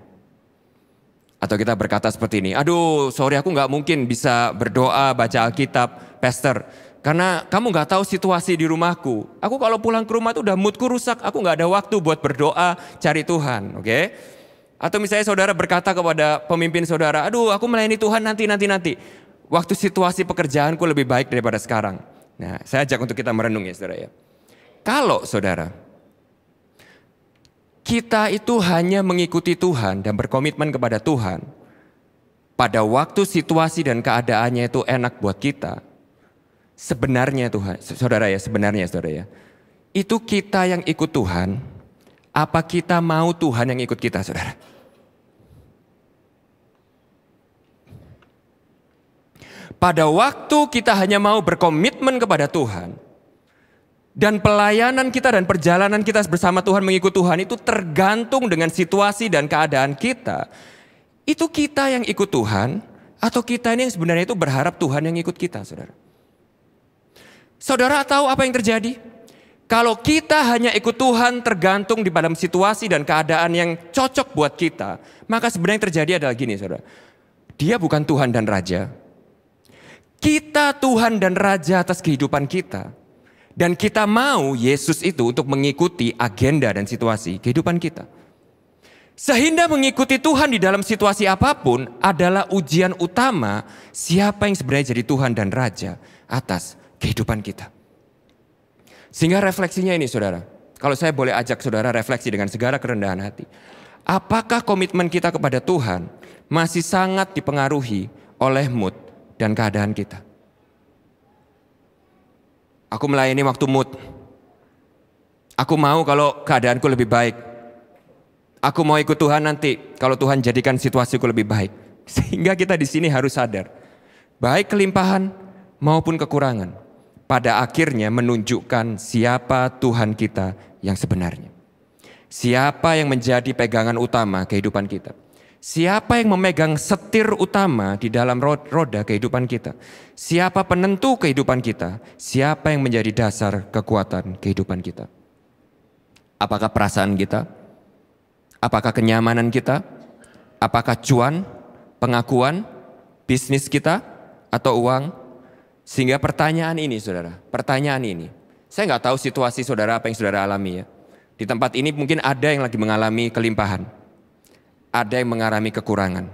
[SPEAKER 6] Atau kita berkata seperti ini, aduh sorry aku gak mungkin bisa berdoa, baca Alkitab, pastor. Karena kamu gak tahu situasi di rumahku. Aku kalau pulang ke rumah itu udah moodku rusak, aku gak ada waktu buat berdoa, cari Tuhan. Oke? Atau misalnya saudara berkata kepada pemimpin saudara, aduh aku melayani Tuhan nanti. Waktu situasi pekerjaanku lebih baik daripada sekarang. Nah, saya ajak untuk kita merenung ya saudara ya. Kalau saudara, kita itu hanya mengikuti Tuhan dan berkomitmen kepada Tuhan pada waktu situasi dan keadaannya itu enak buat kita. Sebenarnya Tuhan, saudara ya, itu kita yang ikut Tuhan, apa kita mau Tuhan yang ikut kita saudara? Pada waktu kita hanya mau berkomitmen kepada Tuhan, dan pelayanan kita dan perjalanan kita bersama Tuhan mengikut Tuhan itu tergantung dengan situasi dan keadaan kita. Itu kita yang ikut Tuhan atau kita ini yang sebenarnya itu berharap Tuhan yang ikut kita saudara. Saudara tahu apa yang terjadi? Kalau kita hanya ikut Tuhan tergantung di dalam situasi dan keadaan yang cocok buat kita, maka sebenarnya yang terjadi adalah gini saudara. Dia bukan Tuhan dan Raja. Kita Tuhan dan Raja atas kehidupan kita. Dan kita mau Yesus itu untuk mengikuti agenda dan situasi kehidupan kita. Sehingga mengikuti Tuhan di dalam situasi apapun adalah ujian utama siapa yang sebenarnya jadi Tuhan dan Raja atas kehidupan kita. Sehingga refleksinya ini saudara, kalau saya boleh ajak saudara refleksi dengan segala kerendahan hati. Apakah komitmen kita kepada Tuhan masih sangat dipengaruhi oleh mood dan keadaan kita? Aku melayani waktu mood. Aku mau kalau keadaanku lebih baik. Aku mau ikut Tuhan nanti kalau Tuhan jadikan situasiku lebih baik. Sehingga kita di sini harus sadar, baik kelimpahan maupun kekurangan pada akhirnya menunjukkan siapa Tuhan kita yang sebenarnya. Siapa yang menjadi pegangan utama kehidupan kita. Siapa yang memegang setir utama di dalam roda kehidupan kita? Siapa penentu kehidupan kita? Siapa yang menjadi dasar kekuatan kehidupan kita? Apakah perasaan kita? Apakah kenyamanan kita? Apakah cuan, pengakuan, bisnis kita, atau uang? Sehingga pertanyaan ini saudara, saya nggak tahu situasi saudara apa yang saudara alami ya. Di tempat ini mungkin ada yang lagi mengalami kelimpahan. Ada yang mengalami kekurangan.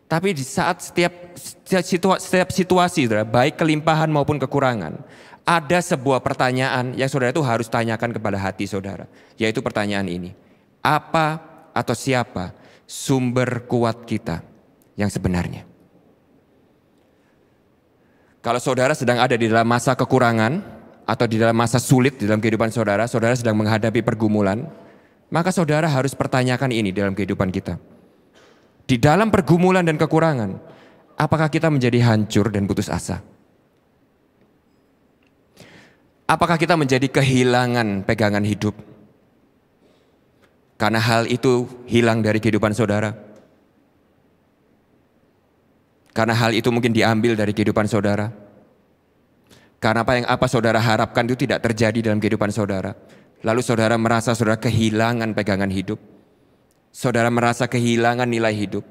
[SPEAKER 6] Tapi di saat setiap situasi, saudara, baik kelimpahan maupun kekurangan, ada sebuah pertanyaan yang saudara itu harus tanyakan kepada hati saudara. Yaitu pertanyaan ini. Apa atau siapa sumber kuat kita yang sebenarnya? Kalau saudara sedang ada di dalam masa kekurangan atau di dalam masa sulit di dalam kehidupan saudara, saudara sedang menghadapi pergumulan, maka saudara harus pertanyakan ini dalam kehidupan kita. Di dalam pergumulan dan kekurangan, apakah kita menjadi hancur dan putus asa? Apakah kita menjadi kehilangan pegangan hidup? Karena hal itu hilang dari kehidupan saudara. Karena hal itu mungkin diambil dari kehidupan saudara. Karena apa saudara harapkan itu tidak terjadi dalam kehidupan saudara. Lalu saudara merasa saudara kehilangan pegangan hidup. Saudara merasa kehilangan nilai hidup.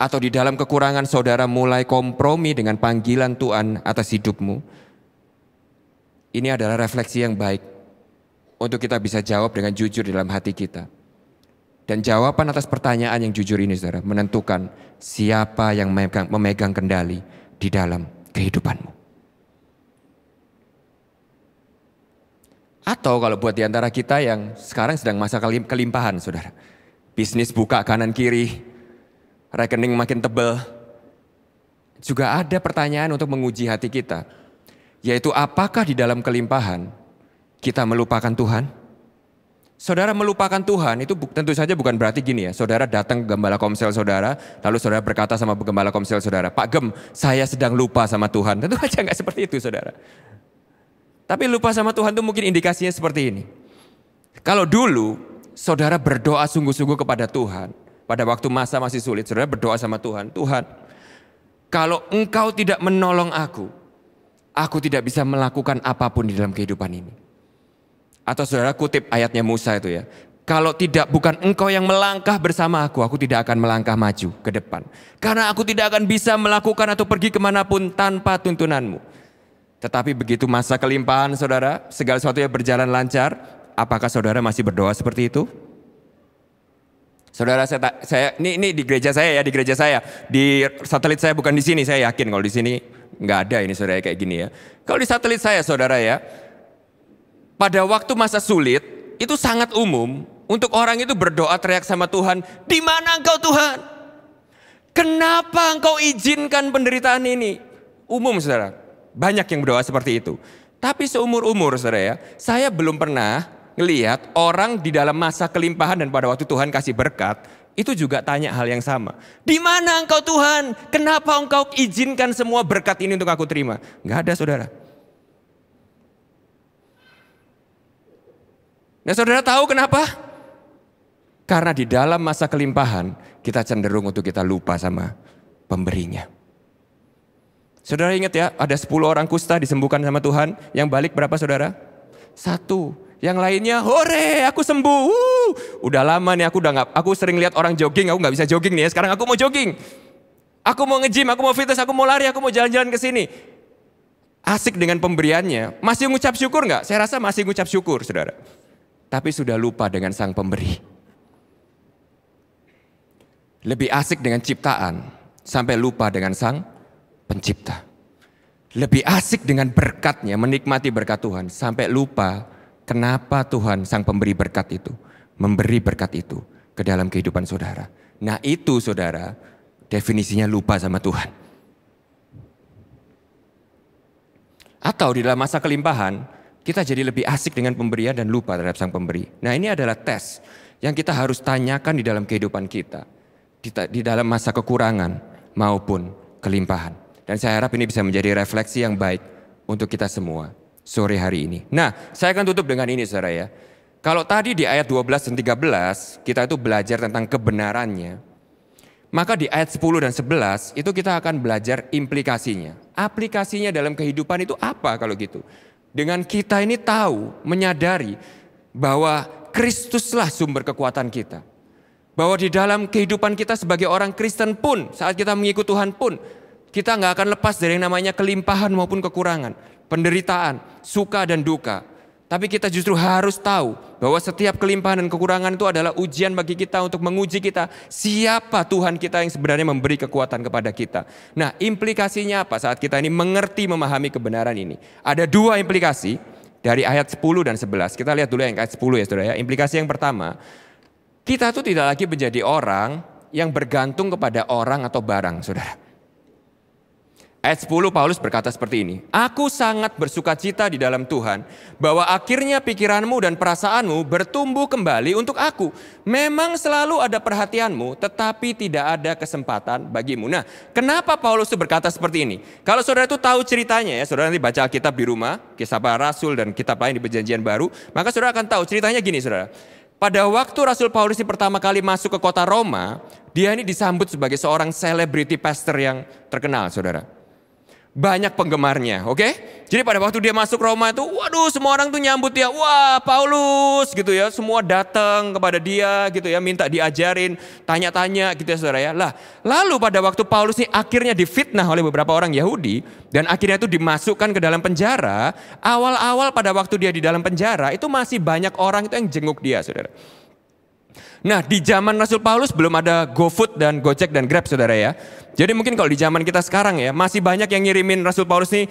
[SPEAKER 6] Atau di dalam kekurangan saudara mulai kompromi dengan panggilan Tuhan atas hidupmu. Ini adalah refleksi yang baik untuk kita bisa jawab dengan jujur dalam hati kita. Dan jawaban atas pertanyaan yang jujur ini saudara menentukan siapa yang memegang kendali di dalam kehidupanmu. Atau kalau buat diantara kita yang sekarang sedang masa kelimpahan saudara. Bisnis buka kanan kiri, rekening makin tebal. Juga ada pertanyaan untuk menguji hati kita. Yaitu apakah di dalam kelimpahan kita melupakan Tuhan? Saudara melupakan Tuhan itu tentu saja bukan berarti gini ya. Saudara datang ke gembala komsel saudara, lalu saudara berkata sama gembala komsel saudara, Pak Gem, saya sedang lupa sama Tuhan. Tentu saja nggak seperti itu saudara. Tapi lupa sama Tuhan itu mungkin indikasinya seperti ini. Kalau dulu saudara berdoa sungguh-sungguh kepada Tuhan, pada waktu masa masih sulit, saudara berdoa sama Tuhan, Tuhan, kalau Engkau tidak menolong aku tidak bisa melakukan apapun di dalam kehidupan ini. Atau saudara kutip ayatnya Musa itu ya, kalau bukan Engkau yang melangkah bersama aku tidak akan melangkah maju ke depan. Karena aku tidak akan bisa melakukan atau pergi kemanapun tanpa tuntunanmu. Tetapi begitu masa kelimpahan saudara, segala sesuatunya berjalan lancar, apakah saudara masih berdoa seperti itu? Saudara saya ini di gereja saya ya, di satelit saya bukan di sini, saya yakin kalau di sini nggak ada ini saudara kayak gini ya. Kalau di satelit saya saudara ya, pada waktu masa sulit itu sangat umum untuk orang itu berdoa teriak sama Tuhan, di mana Engkau Tuhan? Kenapa Engkau izinkan penderitaan ini? Umum saudara. Banyak yang berdoa seperti itu. Tapi seumur-umur saudara ya, saya belum pernah ngelihat orang di dalam masa kelimpahan dan pada waktu Tuhan kasih berkat, itu juga tanya hal yang sama. Di mana Engkau Tuhan? Kenapa Engkau izinkan semua berkat ini untuk aku terima? Nggak ada saudara. Nah saudara tahu kenapa? Karena di dalam masa kelimpahan, kita cenderung untuk kita lupa sama pemberinya. Saudara ingat ya, ada 10 orang kusta disembuhkan sama Tuhan. Yang balik berapa saudara? 1. Yang lainnya, hore aku sembuh. Udah lama nih aku sering lihat orang jogging, aku gak bisa jogging nih ya. Sekarang aku mau jogging. Aku mau nge-gym, aku mau fitness, aku mau lari, aku mau jalan-jalan ke sini. Asik dengan pemberiannya. Masih ngucap syukur gak? Saya rasa masih ngucap syukur saudara. Tapi sudah lupa dengan sang pemberi. Lebih asik dengan ciptaan sampai lupa dengan sang pencipta. Lebih asik dengan berkatnya, menikmati berkat Tuhan sampai lupa kenapa Tuhan sang pemberi berkat itu memberi berkat itu ke dalam kehidupan saudara. Nah itu saudara definisinya lupa sama Tuhan. Atau di dalam masa kelimpahan kita jadi lebih asik dengan pemberian dan lupa terhadap sang pemberi. Nah ini adalah tes yang kita harus tanyakan di dalam kehidupan kita. Di dalam masa kekurangan maupun kelimpahan. Dan saya harap ini bisa menjadi refleksi yang baik untuk kita semua sore hari ini. Nah, saya akan tutup dengan ini saudara ya. Kalau tadi di ayat 12 dan 13 kita itu belajar tentang kebenarannya. Maka di ayat 10 dan 11 itu kita akan belajar implikasinya. Aplikasinya dalam kehidupan itu apa kalau gitu? Dengan kita ini tahu, menyadari bahwa Kristuslah sumber kekuatan kita. Bahwa di dalam kehidupan kita sebagai orang Kristen pun, saat kita mengikut Tuhan pun, kita nggak akan lepas dari yang namanya kelimpahan maupun kekurangan, penderitaan, suka dan duka. Tapi kita justru harus tahu bahwa setiap kelimpahan dan kekurangan itu adalah ujian bagi kita untuk menguji kita. Siapa Tuhan kita yang sebenarnya memberi kekuatan kepada kita. Nah implikasinya apa saat kita ini mengerti, memahami kebenaran ini. Ada 2 implikasi dari ayat 10 dan 11. Kita lihat dulu yang ayat 10 ya saudara ya. Implikasi yang pertama, kita tuh tidak lagi menjadi orang yang bergantung kepada orang atau barang saudara. Ayat 10 Paulus berkata seperti ini. Aku sangat bersukacita di dalam Tuhan bahwa akhirnya pikiranmu dan perasaanmu bertumbuh kembali untuk aku. Memang selalu ada perhatianmu tetapi tidak ada kesempatan bagimu. Nah kenapa Paulus itu berkata seperti ini? Kalau saudara itu tahu ceritanya ya, saudara nanti baca Alkitab di rumah, Kisah Para Rasul dan kitab lain di Perjanjian Baru. Maka saudara akan tahu ceritanya gini saudara. Pada waktu Rasul Paulus ini pertama kali masuk ke kota Roma, dia ini disambut sebagai seorang celebrity pastor yang terkenal saudara. Banyak penggemarnya, oke? Jadi pada waktu dia masuk Roma itu, waduh semua orang tuh nyambut dia. Wah Paulus gitu ya. Semua datang kepada dia gitu ya. Minta diajarin, tanya-tanya gitu ya saudara ya. Lah, lalu pada waktu Paulus ini akhirnya difitnah oleh beberapa orang Yahudi. Dan akhirnya itu dimasukkan ke dalam penjara. Awal-awal pada waktu dia di dalam penjara itu masih banyak orang itu yang jenguk dia saudara. Nah di zaman Rasul Paulus belum ada GoFood dan Gojek dan Grab saudara ya. Jadi mungkin kalau di zaman kita sekarang ya masih banyak yang ngirimin Rasul Paulus nih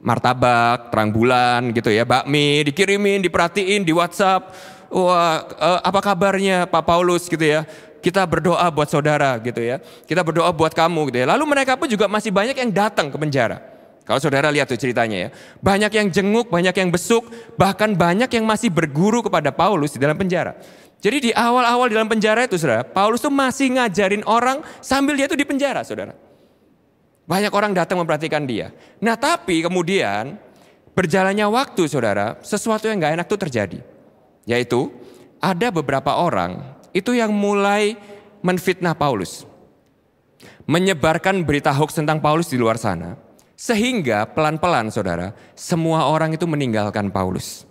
[SPEAKER 6] martabak, terang bulan gitu ya, bakmi dikirimin, diperhatiin di WhatsApp. Wah, apa kabarnya Pak Paulus gitu ya. Kita berdoa buat saudara gitu ya. Kita berdoa buat kamu gitu ya. Lalu mereka pun juga masih banyak yang datang ke penjara. Kalau saudara lihat tuh ceritanya ya. Banyak yang jenguk, banyak yang besuk, bahkan banyak yang masih berguru kepada Paulus di dalam penjara. Jadi di awal-awal di dalam penjara itu saudara, Paulus tuh masih ngajarin orang sambil dia tuh di penjara saudara. Banyak orang datang memperhatikan dia. Nah tapi kemudian berjalannya waktu saudara, sesuatu yang gak enak tuh terjadi. Yaitu ada beberapa orang itu yang mulai menfitnah Paulus. Menyebarkan berita hoax tentang Paulus di luar sana. Sehingga pelan-pelan saudara, semua orang itu meninggalkan Paulus.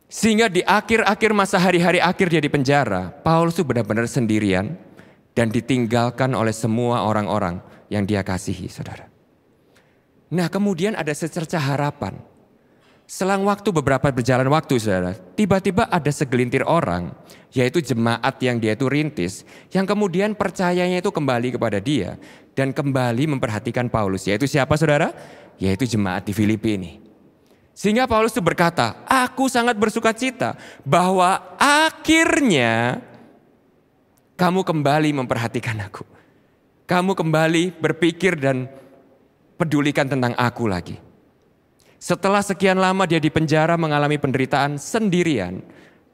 [SPEAKER 6] Sehingga di akhir-akhir masa hari-hari akhir dia di penjara, Paulus itu benar-benar sendirian. Dan ditinggalkan oleh semua orang-orang yang dia kasihi saudara. Nah kemudian ada secercah harapan. Selang waktu beberapa berjalan waktu saudara. Tiba-tiba ada segelintir orang. Yaitu jemaat yang dia itu rintis. Yang kemudian percayanya itu kembali kepada dia. Dan kembali memperhatikan Paulus. Yaitu siapa saudara? Yaitu jemaat di Filipi ini. Sehingga Paulus itu berkata, aku sangat bersuka cita bahwa akhirnya kamu kembali memperhatikan aku. Kamu kembali berpikir dan pedulikan tentang aku lagi. Setelah sekian lama dia di penjara mengalami penderitaan sendirian.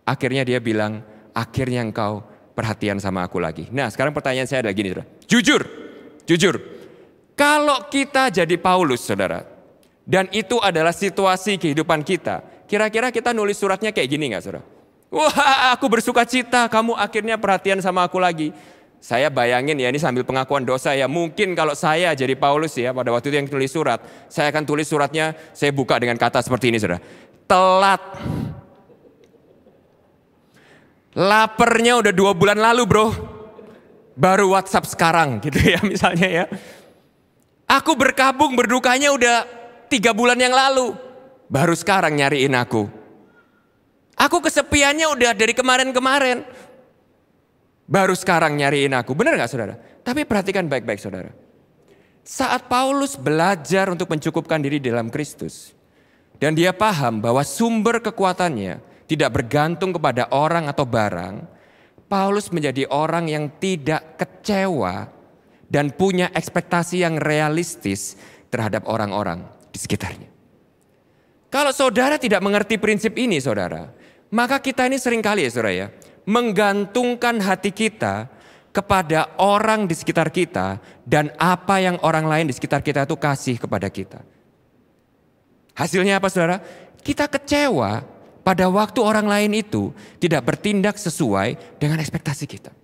[SPEAKER 6] Akhirnya dia bilang, akhirnya engkau perhatian sama aku lagi. Nah sekarang pertanyaan saya adalah gini saudara. Jujur. Kalau kita jadi Paulus saudara. Dan itu adalah situasi kehidupan kita. Kira-kira kita nulis suratnya kayak gini gak saudara? Wah aku bersuka cita kamu akhirnya perhatian sama aku lagi. Saya bayangin ya ini sambil pengakuan dosa ya. Mungkin kalau saya jadi Paulus ya pada waktu itu yang tulis surat. Saya akan tulis suratnya saya buka dengan kata seperti ini saudara. Telat. Lapernya udah 2 bulan lalu bro. Baru WhatsApp sekarang gitu ya misalnya ya. Aku berkabung berdukanya udah 3 bulan yang lalu. Baru sekarang nyariin aku. Aku kesepiannya udah dari kemarin-kemarin. Baru sekarang nyariin aku. Benar gak saudara? Tapi perhatikan baik-baik saudara. Saat Paulus belajar untuk mencukupkan diri dalam Kristus. Dan dia paham bahwa sumber kekuatannya tidak bergantung kepada orang atau barang. Paulus menjadi orang yang tidak kecewa. Dan punya ekspektasi yang realistis terhadap orang-orang di sekitarnya. Kalau saudara tidak mengerti prinsip ini saudara. Maka kita ini seringkali ya saudara ya, menggantungkan hati kita kepada orang di sekitar kita dan apa yang orang lain di sekitar kita itu kasih kepada kita. Hasilnya apa saudara? Kita kecewa pada waktu orang lain itu tidak bertindak sesuai dengan ekspektasi kita.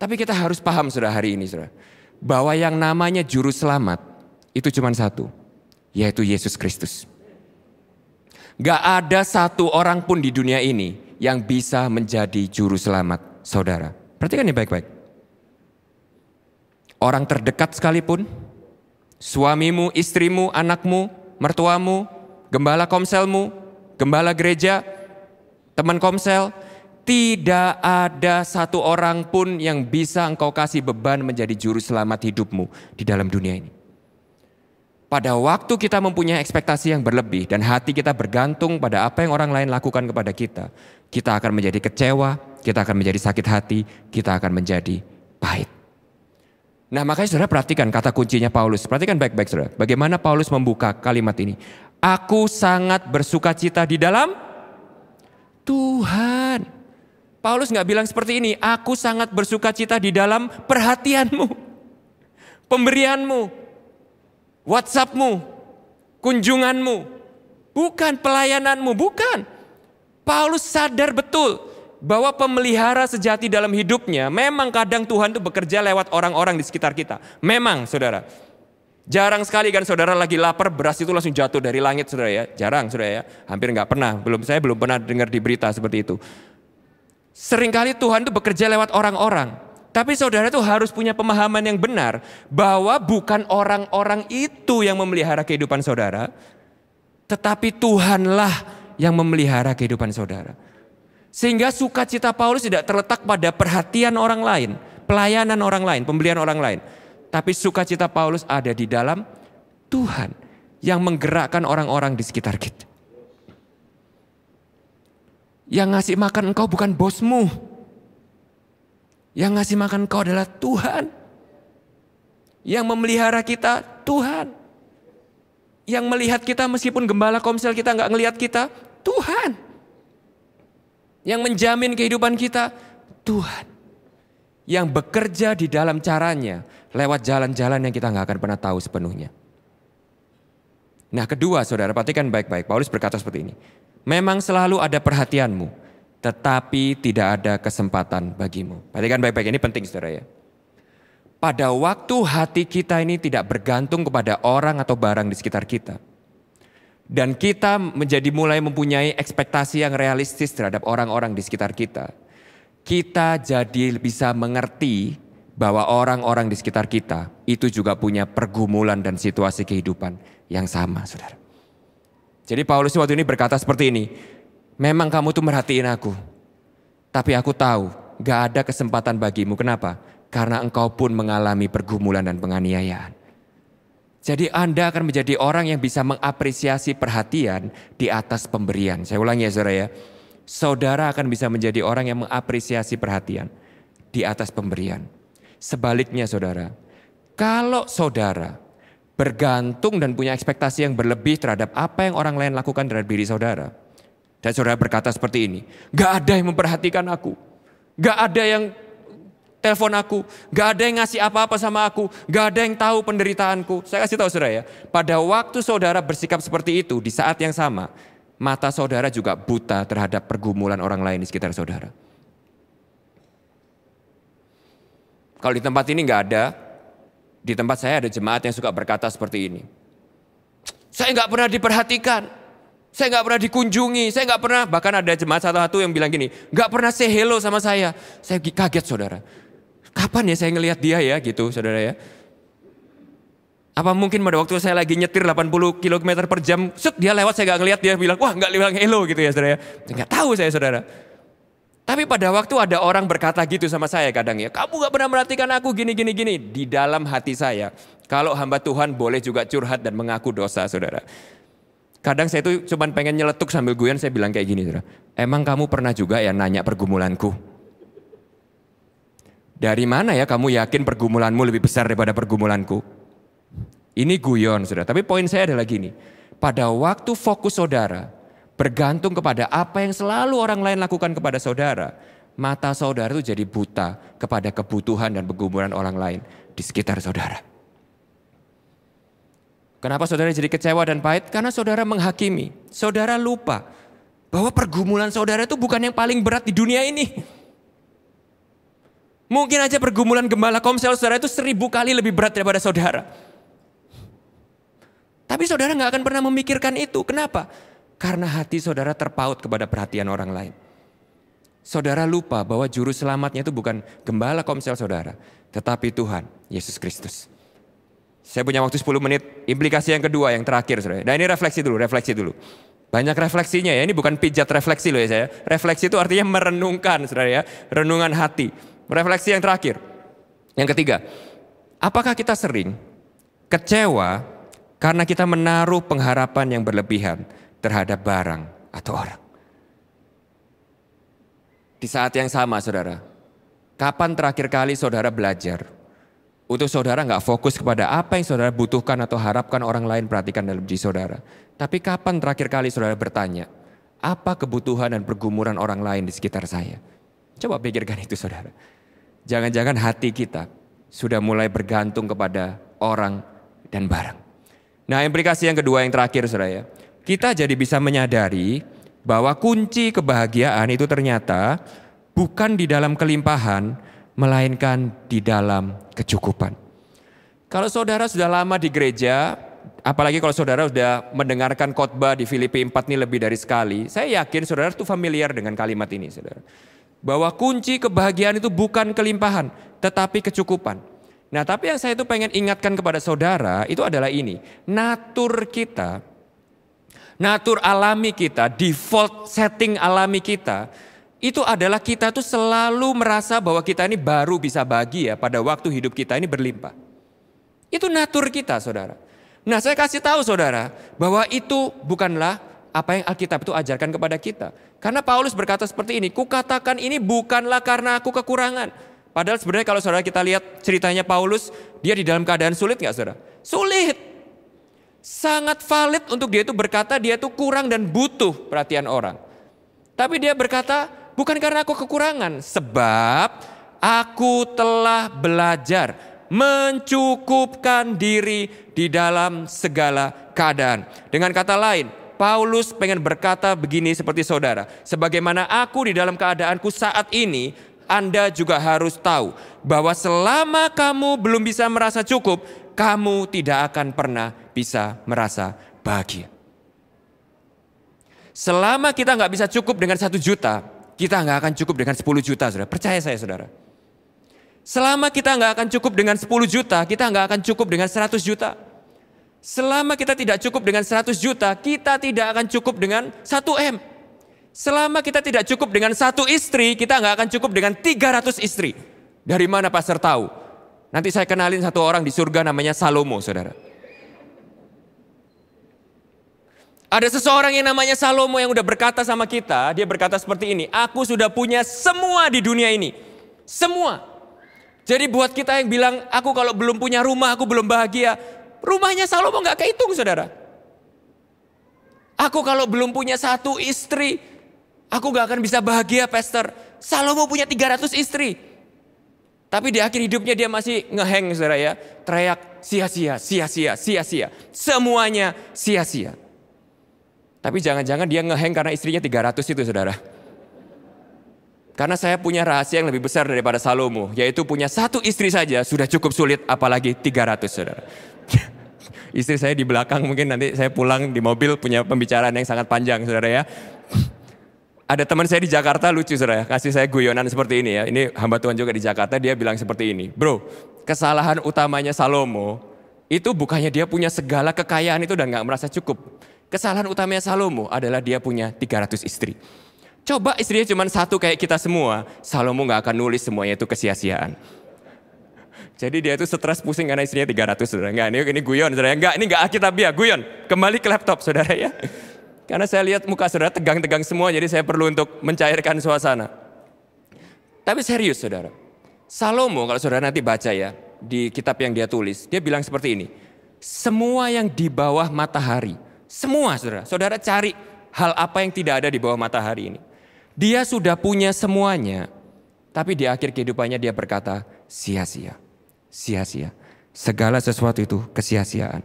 [SPEAKER 6] Tapi kita harus paham saudara hari ini saudara, bahwa yang namanya juru selamat itu cuma satu, yaitu Yesus Kristus. Gak ada satu orang pun di dunia ini yang bisa menjadi juru selamat saudara. Perhatikan ini baik-baik. Orang terdekat sekalipun, suamimu, istrimu, anakmu, mertuamu, gembala komselmu, gembala gereja, teman komsel, tidak ada satu orang pun yang bisa engkau kasih beban menjadi juru selamat hidupmu di dalam dunia ini. Pada waktu kita mempunyai ekspektasi yang berlebih dan hati kita bergantung pada apa yang orang lain lakukan kepada kita akan menjadi kecewa, kita akan menjadi sakit hati, kita akan menjadi pahit. Nah makanya saudara perhatikan kata kuncinya Paulus. Perhatikan baik-baik saudara. Bagaimana Paulus membuka kalimat ini. Aku sangat bersuka cita di dalam Tuhan. Paulus gak bilang seperti ini. Aku sangat bersuka cita di dalam perhatianmu, pemberianmu, WhatsAppmu, kunjunganmu, bukan pelayananmu, bukan. Paulus sadar betul bahwa pemelihara sejati dalam hidupnya memang kadang Tuhan itu bekerja lewat orang-orang di sekitar kita. Memang saudara. Jarang sekali kan saudara lagi lapar, beras itu langsung jatuh dari langit saudara ya. Jarang saudara ya, hampir nggak pernah. Saya belum pernah dengar di berita seperti itu. Seringkali Tuhan itu bekerja lewat orang-orang. Tapi saudara itu harus punya pemahaman yang benar bahwa bukan orang-orang itu yang memelihara kehidupan saudara, tetapi Tuhanlah yang memelihara kehidupan saudara. Sehingga sukacita Paulus tidak terletak pada perhatian orang lain, pelayanan orang lain, pembelian orang lain. Tapi sukacita Paulus ada di dalam Tuhan yang menggerakkan orang-orang di sekitar kita. Yang ngasih makan engkau bukan bosmu. Yang ngasih makan engkau adalah Tuhan. Yang memelihara kita Tuhan. Yang melihat kita meskipun gembala komsel kita nggak ngelihat kita, Tuhan. Yang menjamin kehidupan kita, Tuhan. Yang bekerja di dalam caranya lewat jalan-jalan yang kita nggak akan pernah tahu sepenuhnya. Nah kedua saudara, perhatikan baik-baik. Paulus berkata seperti ini. Memang selalu ada perhatianmu, tetapi tidak ada kesempatan bagimu. Perhatikan baik-baik, ini penting saudara ya. Pada waktu hati kita ini tidak bergantung kepada orang atau barang di sekitar kita. Dan kita menjadi mulai mempunyai ekspektasi yang realistis terhadap orang-orang di sekitar kita. Kita jadi bisa mengerti bahwa orang-orang di sekitar kita itu juga punya pergumulan dan situasi kehidupan yang sama saudara. Jadi Paulus waktu ini berkata seperti ini. Memang kamu tuh merhatiin aku. Tapi aku tahu gak ada kesempatan bagimu. Kenapa? Karena engkau pun mengalami pergumulan dan penganiayaan. Jadi Anda akan menjadi orang yang bisa mengapresiasi perhatian di atas pemberian. Saya ulangi ya saudara ya. Saudara akan bisa menjadi orang yang mengapresiasi perhatian di atas pemberian. Sebaliknya saudara, kalau saudara bergantung dan punya ekspektasi yang berlebih terhadap apa yang orang lain lakukan terhadap diri saudara. Dan saudara berkata seperti ini, gak ada yang memperhatikan aku. Gak ada yang telepon aku, gak ada yang ngasih apa-apa sama aku, gak ada yang tahu penderitaanku. Saya kasih tahu saudara ya, pada waktu saudara bersikap seperti itu di saat yang sama, mata saudara juga buta terhadap pergumulan orang lain di sekitar saudara. Kalau di tempat ini gak ada, di tempat saya ada jemaat yang suka berkata seperti ini. Saya gak pernah diperhatikan, saya gak pernah dikunjungi, saya gak pernah, bahkan ada jemaat satu-satu yang bilang gini, gak pernah say hello sama saya. Saya kaget saudara. Kapan ya saya ngelihat dia ya gitu saudara ya. Apa mungkin pada waktu saya lagi nyetir 80 km per jam, dia lewat saya gak ngelihat dia bilang, wah gak bilang hello gitu ya saudara ya. Gak tahu saya saudara. Tapi pada waktu ada orang berkata gitu sama saya kadang ya, kamu gak pernah merhatikan aku gini. Di dalam hati saya, kalau hamba Tuhan boleh juga curhat dan mengaku dosa saudara. Kadang saya itu cuma pengen nyeletuk sambil guyon, saya bilang kayak gini saudara. Emang kamu pernah juga ya nanya pergumulanku? Dari mana ya kamu yakin pergumulanmu lebih besar daripada pergumulanku? Ini guyon saudara, tapi poin saya adalah gini. Pada waktu fokus saudara bergantung kepada apa yang selalu orang lain lakukan kepada saudara, mata saudara itu jadi buta kepada kebutuhan dan pergumulan orang lain di sekitar saudara. Kenapa saudara jadi kecewa dan pahit? Karena saudara menghakimi. Saudara lupa bahwa pergumulan saudara itu bukan yang paling berat di dunia ini. Mungkin aja pergumulan gembala komsel saudara itu 1000 kali lebih berat daripada saudara. Tapi saudara gak akan pernah memikirkan itu. Kenapa? Karena hati saudara terpaut kepada perhatian orang lain. Saudara lupa bahwa juru selamatnya itu bukan gembala komsel saudara, tetapi Tuhan Yesus Kristus. Saya punya waktu 10 menit, implikasi yang kedua, yang terakhir saudara. Nah ini refleksi dulu. Banyak refleksinya ya, ini bukan pijat refleksi loh ya saya. Refleksi itu artinya merenungkan saudara ya, renungan hati. Refleksi yang terakhir, yang ketiga. Apakah kita sering kecewa karena kita menaruh pengharapan yang berlebihan terhadap barang atau orang? Di saat yang sama saudara, kapan terakhir kali saudara belajar untuk saudara gak fokus kepada apa yang saudara butuhkan atau harapkan orang lain perhatikan dalam diri saudara? Tapi kapan terakhir kali saudara bertanya, apa kebutuhan dan pergumulan orang lain di sekitar saya? Coba pikirkan itu saudara. Jangan-jangan hati kita sudah mulai bergantung kepada orang dan barang. Nah implikasi yang kedua yang terakhir saudara ya. Kita jadi bisa menyadari bahwa kunci kebahagiaan itu ternyata bukan di dalam kelimpahan, melainkan di dalam kecukupan. Kalau saudara sudah lama di gereja, apalagi kalau saudara sudah mendengarkan khotbah di Filipi 4 ini lebih dari sekali, saya yakin saudara itu familiar dengan kalimat ini, saudara. Bahwa kunci kebahagiaan itu bukan kelimpahan, tetapi kecukupan. Nah, tapi yang saya itu pengen ingatkan kepada saudara itu adalah ini. Natur kita, natur alami kita, default setting alami kita, itu adalah kita tuh selalu merasa bahwa kita ini baru bisa bahagia pada waktu hidup kita ini berlimpah. Itu natur kita, saudara. Nah, saya kasih tahu saudara bahwa itu bukanlah apa yang Alkitab itu ajarkan kepada kita. Karena Paulus berkata seperti ini, kukatakan ini bukanlah karena aku kekurangan. Padahal sebenarnya kalau saudara kita lihat ceritanya Paulus, dia di dalam keadaan sulit gak saudara? Sulit. Sangat valid untuk dia itu berkata dia itu kurang dan butuh perhatian orang. Tapi dia berkata bukan karena aku kekurangan, sebab aku telah belajar mencukupkan diri di dalam segala keadaan. Dengan kata lain, Paulus pengen berkata begini seperti saudara, sebagaimana aku di dalam keadaanku saat ini, Anda juga harus tahu bahwa selama kamu belum bisa merasa cukup, kamu tidak akan pernah bisa merasa bahagia. Selama kita nggak bisa cukup dengan 1 juta, kita nggak akan cukup dengan 10 juta, saudara. Percaya saya, saudara. Selama kita nggak akan cukup dengan 10 juta, kita nggak akan cukup dengan 100 juta. Selama kita tidak cukup dengan 100 juta, kita tidak akan cukup dengan 1 M. Selama kita tidak cukup dengan 1 istri, kita nggak akan cukup dengan 300 istri. Dari mana pastor tahu? Nanti saya kenalin satu orang di surga namanya Salomo, saudara. Ada seseorang yang namanya Salomo yang udah berkata sama kita, dia berkata seperti ini, aku sudah punya semua di dunia ini. Semua. Jadi buat kita yang bilang, aku kalau belum punya rumah, aku belum bahagia. Rumahnya Salomo gak kehitung, saudara. Aku kalau belum punya 1 istri, aku gak akan bisa bahagia, pastor. Salomo punya 300 istri. Tapi di akhir hidupnya dia masih ngeheng, saudara ya. Teriak, sia-sia, sia-sia, sia-sia. Semuanya sia-sia. Tapi jangan-jangan dia ngeheng karena istrinya 300 itu, saudara. Karena saya punya rahasia yang lebih besar daripada Salomo, yaitu punya 1 istri saja sudah cukup sulit, apalagi 300, saudara. Istri saya di belakang, mungkin nanti saya pulang di mobil punya pembicaraan yang sangat panjang, saudara ya. Ada teman saya di Jakarta lucu, saudara, kasih saya guyonan seperti ini ya. Ini hamba Tuhan juga di Jakarta, dia bilang seperti ini, bro, kesalahan utamanya Salomo itu bukannya dia punya segala kekayaan itu dan gak merasa cukup. Kesalahan utamanya Salomo adalah dia punya 300 istri. Coba istrinya cuma 1 kayak kita semua, Salomo gak akan nulis semuanya itu kesia-siaan. Jadi dia itu stres pusing karena istrinya 300, saudara. Enggak, ini guyon, saudara. Enggak, ini enggak Alkitabiah, guyon. Kembali ke laptop, saudara ya. Karena saya lihat muka saudara tegang-tegang semua, jadi saya perlu untuk mencairkan suasana. Tapi serius, saudara. Salomo, kalau saudara nanti baca ya, di kitab yang dia tulis, dia bilang seperti ini. Semua yang di bawah matahari, semua, saudara. Saudara cari hal apa yang tidak ada di bawah matahari ini. Dia sudah punya semuanya, tapi di akhir kehidupannya dia berkata, sia-sia, sia-sia. Segala sesuatu itu kesia-siaan.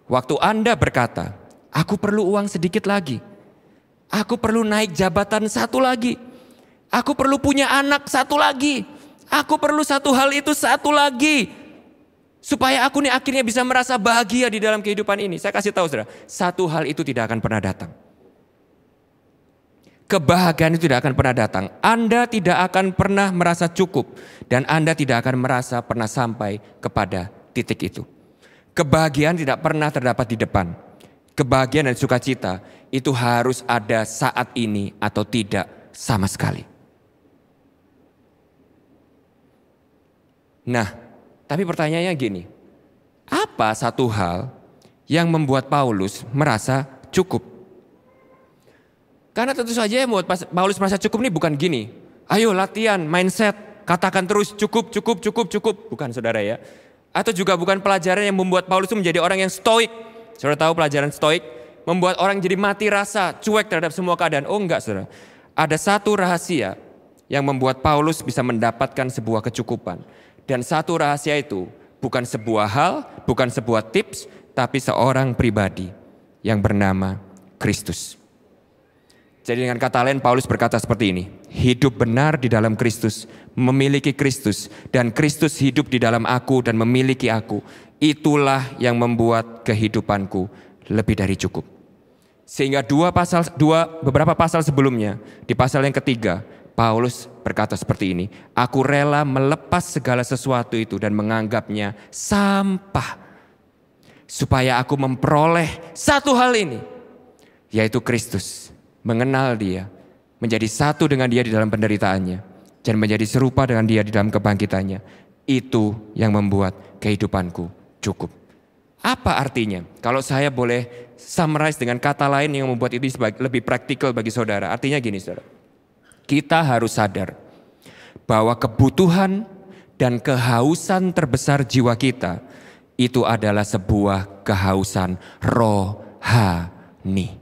[SPEAKER 6] Waktu Anda berkata, aku perlu uang sedikit lagi, aku perlu naik jabatan 1 lagi, aku perlu punya anak 1 lagi, aku perlu 1 hal itu 1 lagi, supaya aku nih akhirnya bisa merasa bahagia di dalam kehidupan ini. Saya kasih tahu saudara, 1 hal itu tidak akan pernah datang. Kebahagiaan itu tidak akan pernah datang. Anda tidak akan pernah merasa cukup. Dan Anda tidak akan merasa pernah sampai kepada titik itu. Kebahagiaan tidak pernah terdapat di depan. Kebahagiaan dan sukacita itu harus ada saat ini atau tidak sama sekali. Nah, tapi pertanyaannya gini. Apa satu hal yang membuat Paulus merasa cukup? Karena tentu saja yang membuat Paulus merasa cukup ini bukan gini. Ayo latihan, mindset, katakan terus cukup, cukup, cukup, cukup. Bukan saudara ya. Atau juga bukan pelajaran yang membuat Paulus itu menjadi orang yang stoik. Saudara tahu pelajaran stoik? Membuat orang jadi mati rasa, cuek terhadap semua keadaan. Oh enggak saudara. Ada satu rahasia yang membuat Paulus bisa mendapatkan sebuah kecukupan. Dan satu rahasia itu bukan sebuah hal, bukan sebuah tips, tapi seorang pribadi yang bernama Kristus. Jadi dengan kata lain Paulus berkata seperti ini. Hidup benar di dalam Kristus, memiliki Kristus, dan Kristus hidup di dalam aku dan memiliki aku. itulah yang membuat kehidupanku lebih dari cukup. Sehingga beberapa pasal sebelumnya, di pasal yang ketiga, Paulus berkata seperti ini, aku rela melepas segala sesuatu itu dan menganggapnya sampah, supaya aku memperoleh satu hal ini, yaitu Kristus, mengenal Dia, menjadi satu dengan Dia di dalam penderitaannya, dan menjadi serupa dengan Dia di dalam kebangkitannya. Itu yang membuat kehidupanku cukup. Apa artinya? Kalau saya boleh summarize dengan kata lain yang membuat itu lebih praktikal bagi saudara. Artinya gini saudara, kita harus sadar bahwa kebutuhan dan kehausan terbesar jiwa kita itu adalah sebuah kehausan rohani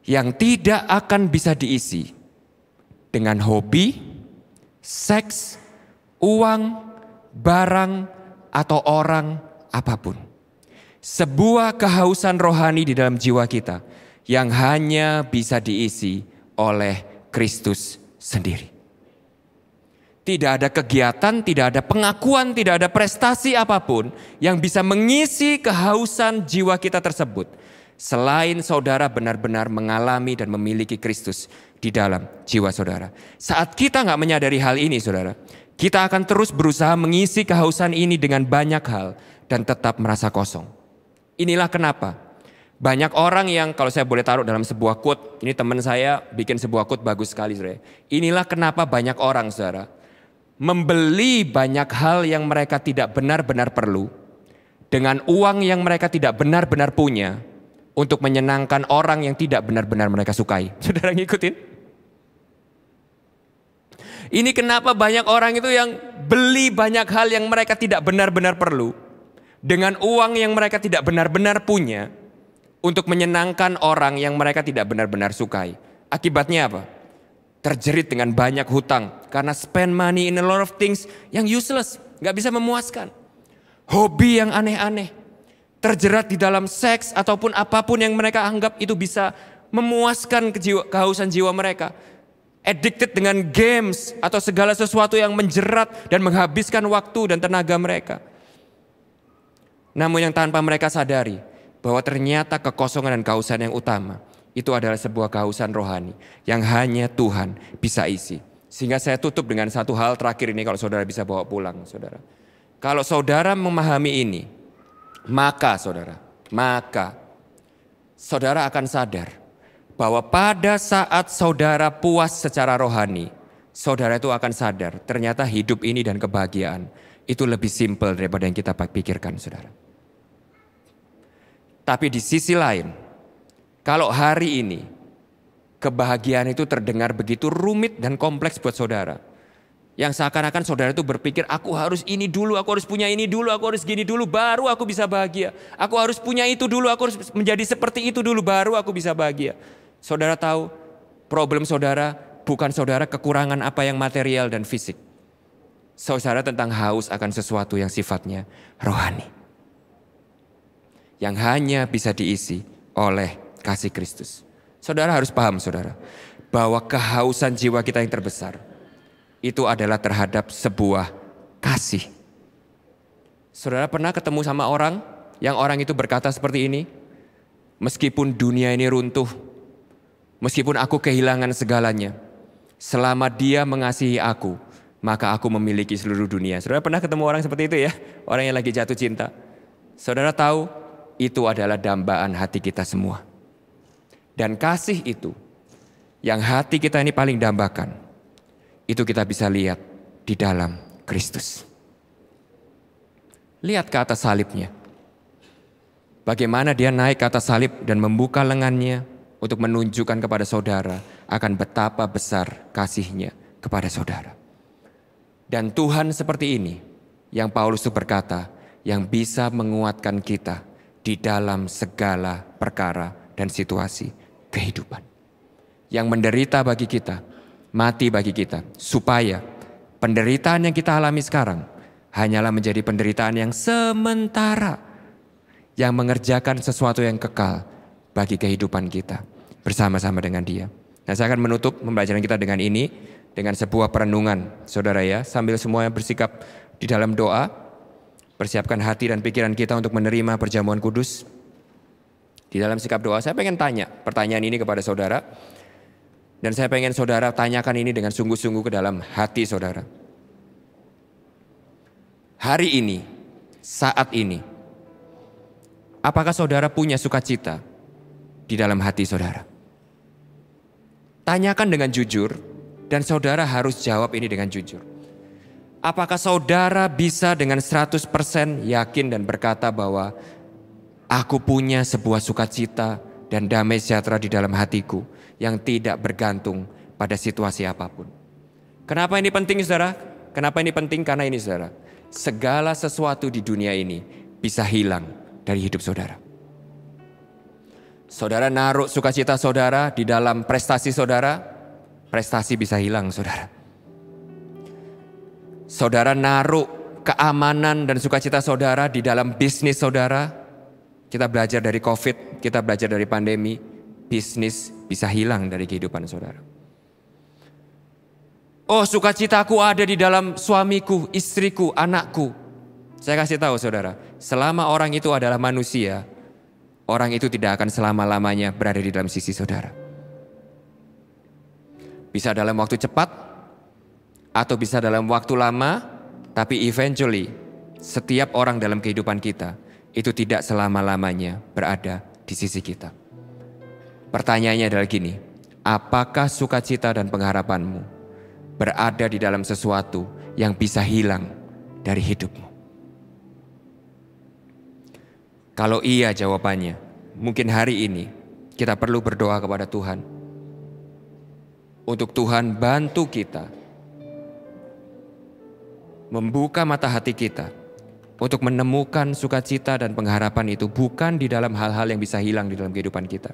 [SPEAKER 6] yang tidak akan bisa diisi dengan hobi, seks, uang, barang, atau orang apapun. Sebuah kehausan rohani di dalam jiwa kita yang hanya bisa diisi oleh Kristus sendiri. Tidak ada kegiatan, tidak ada pengakuan, tidak ada prestasi apapun yang bisa mengisi kehausan jiwa kita tersebut, selain saudara benar-benar mengalami dan memiliki Kristus di dalam jiwa saudara. Saat kita nggak menyadari hal ini saudara, kita akan terus berusaha mengisi kehausan ini dengan banyak hal dan tetap merasa kosong. Inilah kenapa banyak orang yang, kalau saya boleh taruh dalam sebuah quote, ini teman saya bikin sebuah quote bagus sekali saudara. Inilah kenapa banyak orang saudara membeli banyak hal yang mereka tidak benar-benar perlu dengan uang yang mereka tidak benar-benar punya untuk menyenangkan orang yang tidak benar-benar mereka sukai. Saudara ngikutin? Ini kenapa banyak orang itu yang beli banyak hal yang mereka tidak benar-benar perlu dengan uang yang mereka tidak benar-benar punya untuk menyenangkan orang yang mereka tidak benar-benar sukai. Akibatnya apa? Terjerit dengan banyak hutang karena spend money in a lot of things yang useless, gak bisa memuaskan. Hobi yang aneh-aneh, terjerat di dalam seks ataupun apapun yang mereka anggap itu bisa memuaskan kehausan jiwa mereka. Addicted dengan games atau segala sesuatu yang menjerat dan menghabiskan waktu dan tenaga mereka. Namun yang tanpa mereka sadari bahwa ternyata kekosongan dan kehausan yang utama itu adalah sebuah kehausan rohani yang hanya Tuhan bisa isi. Sehingga saya tutup dengan satu hal terakhir ini, kalau saudara bisa bawa pulang saudara. Kalau saudara memahami ini, maka saudara akan sadar bahwa pada saat saudara puas secara rohani, saudara itu akan sadar ternyata hidup ini dan kebahagiaan itu lebih simpel daripada yang kita pikirkan saudara. Tapi di sisi lain, kalau hari ini kebahagiaan itu terdengar begitu rumit dan kompleks buat saudara, yang seakan-akan saudara itu berpikir, aku harus ini dulu, aku harus punya ini dulu, aku harus gini dulu, baru aku bisa bahagia. Aku harus punya itu dulu, aku harus menjadi seperti itu dulu, baru aku bisa bahagia. Saudara tahu, problem saudara bukan saudara kekurangan apa yang material dan fisik. Saudara tentang haus akan sesuatu yang sifatnya rohani. Yang hanya bisa diisi oleh kasih Kristus. Saudara harus paham saudara, bahwa kehausan jiwa kita yang terbesar itu adalah terhadap sebuah kasih. Saudara pernah ketemu sama orang yang orang itu berkata seperti ini, meskipun dunia ini runtuh, meskipun aku kehilangan segalanya, selama Dia mengasihi aku, maka aku memiliki seluruh dunia. Saudara pernah ketemu orang seperti itu ya? Orang yang lagi jatuh cinta. Saudara tahu, itu adalah dambaan hati kita semua. Dan kasih itu, yang hati kita ini paling dambakan, itu kita bisa lihat di dalam Kristus. Lihat ke atas salibnya. Bagaimana Dia naik ke atas salib dan membuka lengannya untuk menunjukkan kepada saudara akan betapa besar kasih-Nya kepada saudara. Dan Tuhan seperti ini yang Paulus itu berkata, yang bisa menguatkan kita di dalam segala perkara dan situasi kehidupan. Yang menderita bagi kita, mati bagi kita, supaya penderitaan yang kita alami sekarang hanyalah menjadi penderitaan yang sementara, yang mengerjakan sesuatu yang kekal bagi kehidupan kita bersama-sama dengan Dia. Nah, saya akan menutup pembelajaran kita dengan ini, dengan sebuah perenungan, saudara ya, sambil semuanya bersikap di dalam doa. Persiapkan hati dan pikiran kita untuk menerima perjamuan kudus. Di dalam sikap doa saya pengen tanya pertanyaan ini kepada saudara. Dan saya pengen saudara tanyakan ini dengan sungguh-sungguh ke dalam hati saudara. Hari ini, saat ini, apakah saudara punya sukacita di dalam hati saudara? Tanyakan dengan jujur dan saudara harus jawab ini dengan jujur. Apakah saudara bisa dengan 100% yakin dan berkata bahwa aku punya sebuah sukacita dan damai sejahtera di dalam hatiku yang tidak bergantung pada situasi apapun. Kenapa ini penting saudara? Kenapa ini penting? Karena ini saudara, segala sesuatu di dunia ini bisa hilang dari hidup saudara. Saudara naruh sukacita saudara di dalam prestasi saudara, prestasi bisa hilang saudara. Saudara naruh keamanan dan sukacita saudara di dalam bisnis saudara. Kita belajar dari COVID, kita belajar dari pandemi, bisnis bisa hilang dari kehidupan saudara. Oh, sukacitaku ada di dalam suamiku, istriku, anakku. Saya kasih tahu saudara, selama orang itu adalah manusia, orang itu tidak akan selama-lamanya berada di dalam sisi saudara. Bisa dalam waktu cepat, atau bisa dalam waktu lama, tapi eventually setiap orang dalam kehidupan kita itu tidak selama-lamanya berada di sisi kita. Pertanyaannya adalah gini, apakah sukacita dan pengharapanmu berada di dalam sesuatu yang bisa hilang dari hidupmu? Kalau iya jawabannya, mungkin hari ini kita perlu berdoa kepada Tuhan. Untuk Tuhan bantu kita membuka mata hati kita untuk menemukan sukacita dan pengharapan itu bukan di dalam hal-hal yang bisa hilang di dalam kehidupan kita,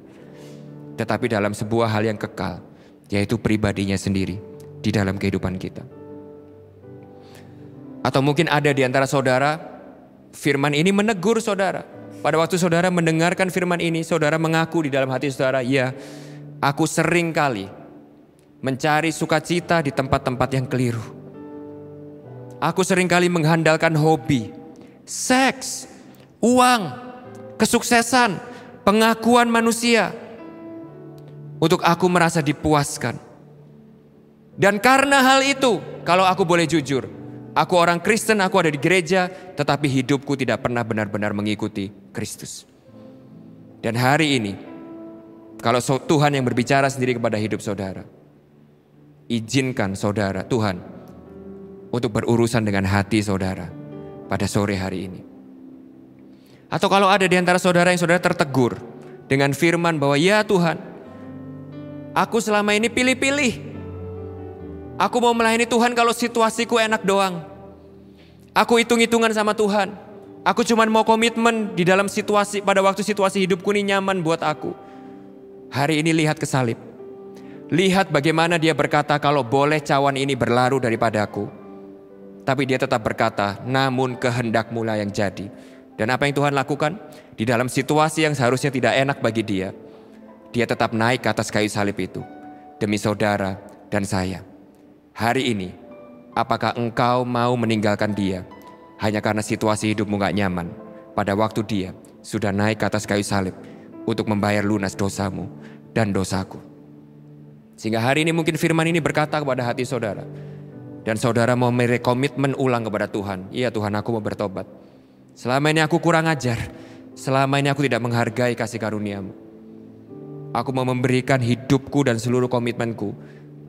[SPEAKER 6] tetapi dalam sebuah hal yang kekal, yaitu pribadinya sendiri di dalam kehidupan kita. Atau mungkin ada di antara saudara, firman ini menegur saudara. Pada waktu saudara mendengarkan firman ini, saudara mengaku di dalam hati saudara, ya, aku sering kali mencari sukacita di tempat-tempat yang keliru. Aku seringkali mengandalkan hobi, seks, uang, kesuksesan, pengakuan manusia untuk aku merasa dipuaskan. Dan karena hal itu, kalau aku boleh jujur, aku orang Kristen, aku ada di gereja, tetapi hidupku tidak pernah benar-benar mengikuti Kristus. Dan hari ini, kalau Tuhan yang berbicara sendiri kepada hidup saudara, izinkan saudara, Tuhan, untuk berurusan dengan hati saudara pada sore hari ini. Atau kalau ada di antara saudara yang saudara tertegur dengan firman bahwa ya Tuhan, aku selama ini pilih-pilih. Aku mau melayani Tuhan kalau situasiku enak doang. Aku hitung-hitungan sama Tuhan. Aku cuma mau komitmen di dalam situasi, pada waktu situasi hidupku ini nyaman buat aku. Hari ini lihat ke salib. Lihat bagaimana dia berkata kalau boleh cawan ini berlaru daripadaku. Tapi dia tetap berkata, namun kehendakmu lah yang jadi. Dan apa yang Tuhan lakukan? Di dalam situasi yang seharusnya tidak enak bagi dia, dia tetap naik ke atas kayu salib itu. Demi saudara dan saya. Hari ini, apakah engkau mau meninggalkan dia hanya karena situasi hidupmu gak nyaman? Pada waktu dia sudah naik ke atas kayu salib untuk membayar lunas dosamu dan dosaku. Sehingga hari ini mungkin firman ini berkata kepada hati saudara. Dan saudara mau merekomitmen ulang kepada Tuhan. Iya Tuhan, aku mau bertobat. Selama ini aku kurang ajar. Selama ini aku tidak menghargai kasih karunia-Mu. Aku mau memberikan hidupku dan seluruh komitmenku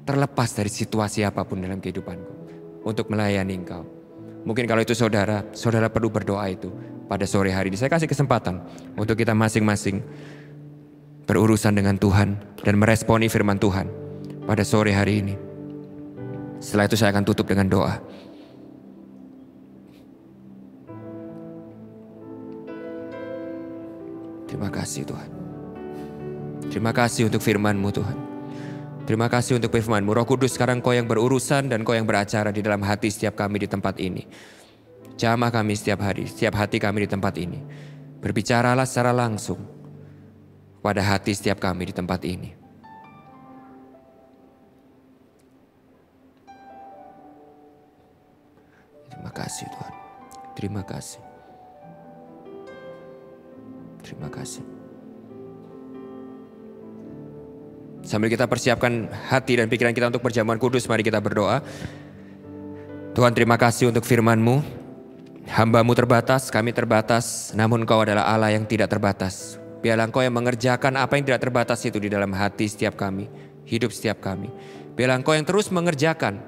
[SPEAKER 6] terlepas dari situasi apapun dalam kehidupanku untuk melayani Engkau. Mungkin kalau itu saudara perlu berdoa itu pada sore hari ini. Saya kasih kesempatan untuk kita masing-masing berurusan dengan Tuhan dan meresponi firman Tuhan pada sore hari ini. Setelah itu saya akan tutup dengan doa. Terima kasih Tuhan. Terima kasih untuk firman-Mu Tuhan. Terima kasih untuk firman-Mu. Roh Kudus, sekarang Kau yang berurusan dan Kau yang beracara di dalam hati setiap kami di tempat ini. Jamah kami setiap hari, setiap hati kami di tempat ini. Berbicaralah secara langsung pada hati setiap kami di tempat ini. Terima kasih Tuhan. Terima kasih. Terima kasih. Sambil kita persiapkan hati dan pikiran kita untuk perjamuan kudus, mari kita berdoa. Tuhan, terima kasih untuk firman-Mu. Hamba-Mu terbatas, kami terbatas, namun Engkau adalah Allah yang tidak terbatas. Biarlah Engkau yang mengerjakan apa yang tidak terbatas itu di dalam hati setiap kami, hidup setiap kami. Biarlah Engkau yang terus mengerjakan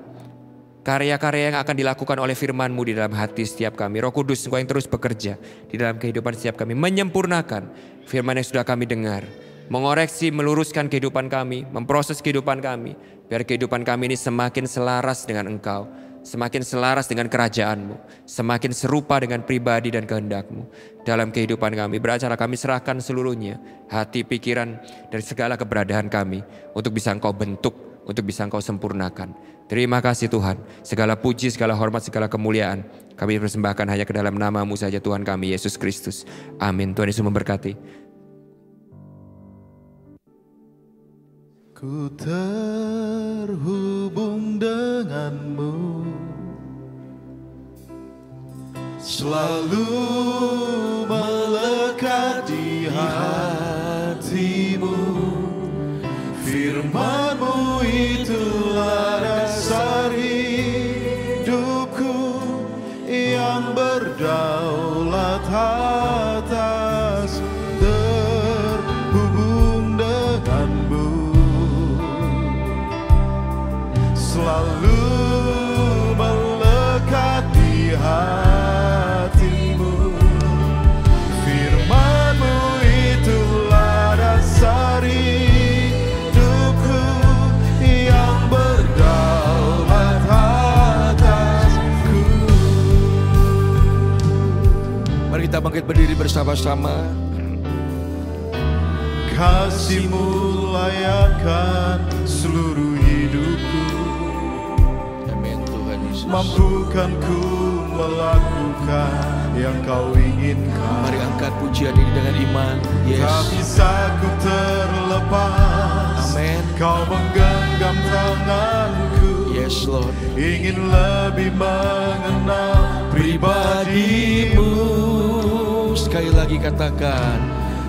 [SPEAKER 6] karya-karya yang akan dilakukan oleh firman-Mu di dalam hati setiap kami. Roh Kudus, Engkau yang terus bekerja di dalam kehidupan setiap kami, menyempurnakan firman yang sudah kami dengar, mengoreksi, meluruskan kehidupan kami, memproses kehidupan kami, biar kehidupan kami ini semakin selaras dengan Engkau, semakin selaras dengan kerajaan-Mu, semakin serupa dengan pribadi dan kehendak-Mu dalam kehidupan kami. Beracara kami serahkan seluruhnya, hati, pikiran, dan segala keberadaan kami untuk bisa Engkau bentuk, untuk bisa Engkau sempurnakan. Terima kasih Tuhan, segala puji, segala hormat, segala kemuliaan kami persembahkan hanya ke dalam nama-Mu saja Tuhan kami, Yesus Kristus. Amin. Tuhan Yesus memberkati.
[SPEAKER 3] Ku terhubung denganmu, selalu melekat di hatimu. Firman-Mu itulah dasar hidupku yang berdaulat atas, terhubung denganmu, selalu melekat di hatimu. Firman-Mu itulah dasar hidupku yang berdaulat atasku.
[SPEAKER 7] Mari kita bangkit berdiri bersama-sama.
[SPEAKER 3] Kasih-Mu layakkan seluruh hidupku.
[SPEAKER 7] Amin Tuhan Yesus.
[SPEAKER 3] Mampukan ku melakukan yang Kau inginkan.
[SPEAKER 7] Mari angkat pujian ini dengan iman. Yes.
[SPEAKER 3] Tak bisa ku terlepas.
[SPEAKER 7] Amin.
[SPEAKER 3] Kau menggenggam tanganku.
[SPEAKER 7] Yes Lord.
[SPEAKER 3] Ingin lebih mengenal pribadi-Mu.
[SPEAKER 7] Sekali lagi katakan,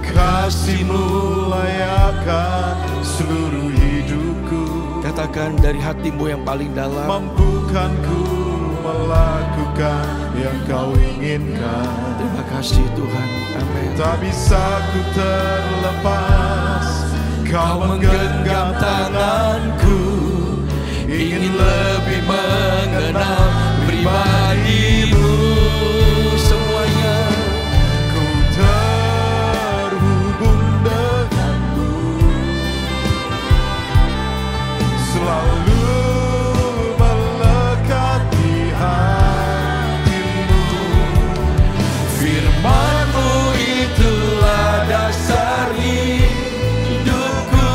[SPEAKER 3] Kasih-Mu layakkan seluruh hidupku.
[SPEAKER 7] katakan dari hatimu yang paling dalam.
[SPEAKER 3] Mampukan ku melakukan yang Kau inginkan.
[SPEAKER 7] Terima kasih Tuhan. Amin.
[SPEAKER 3] Tak bisa ku terlepas. Kau menggenggam tanganku. Ingin lebih mengenal pribadi-Mu.
[SPEAKER 7] Semuanya
[SPEAKER 3] Ku terhubung denganmu, selalu melekat di hatimu. Firman-Mu itulah dasar hidupku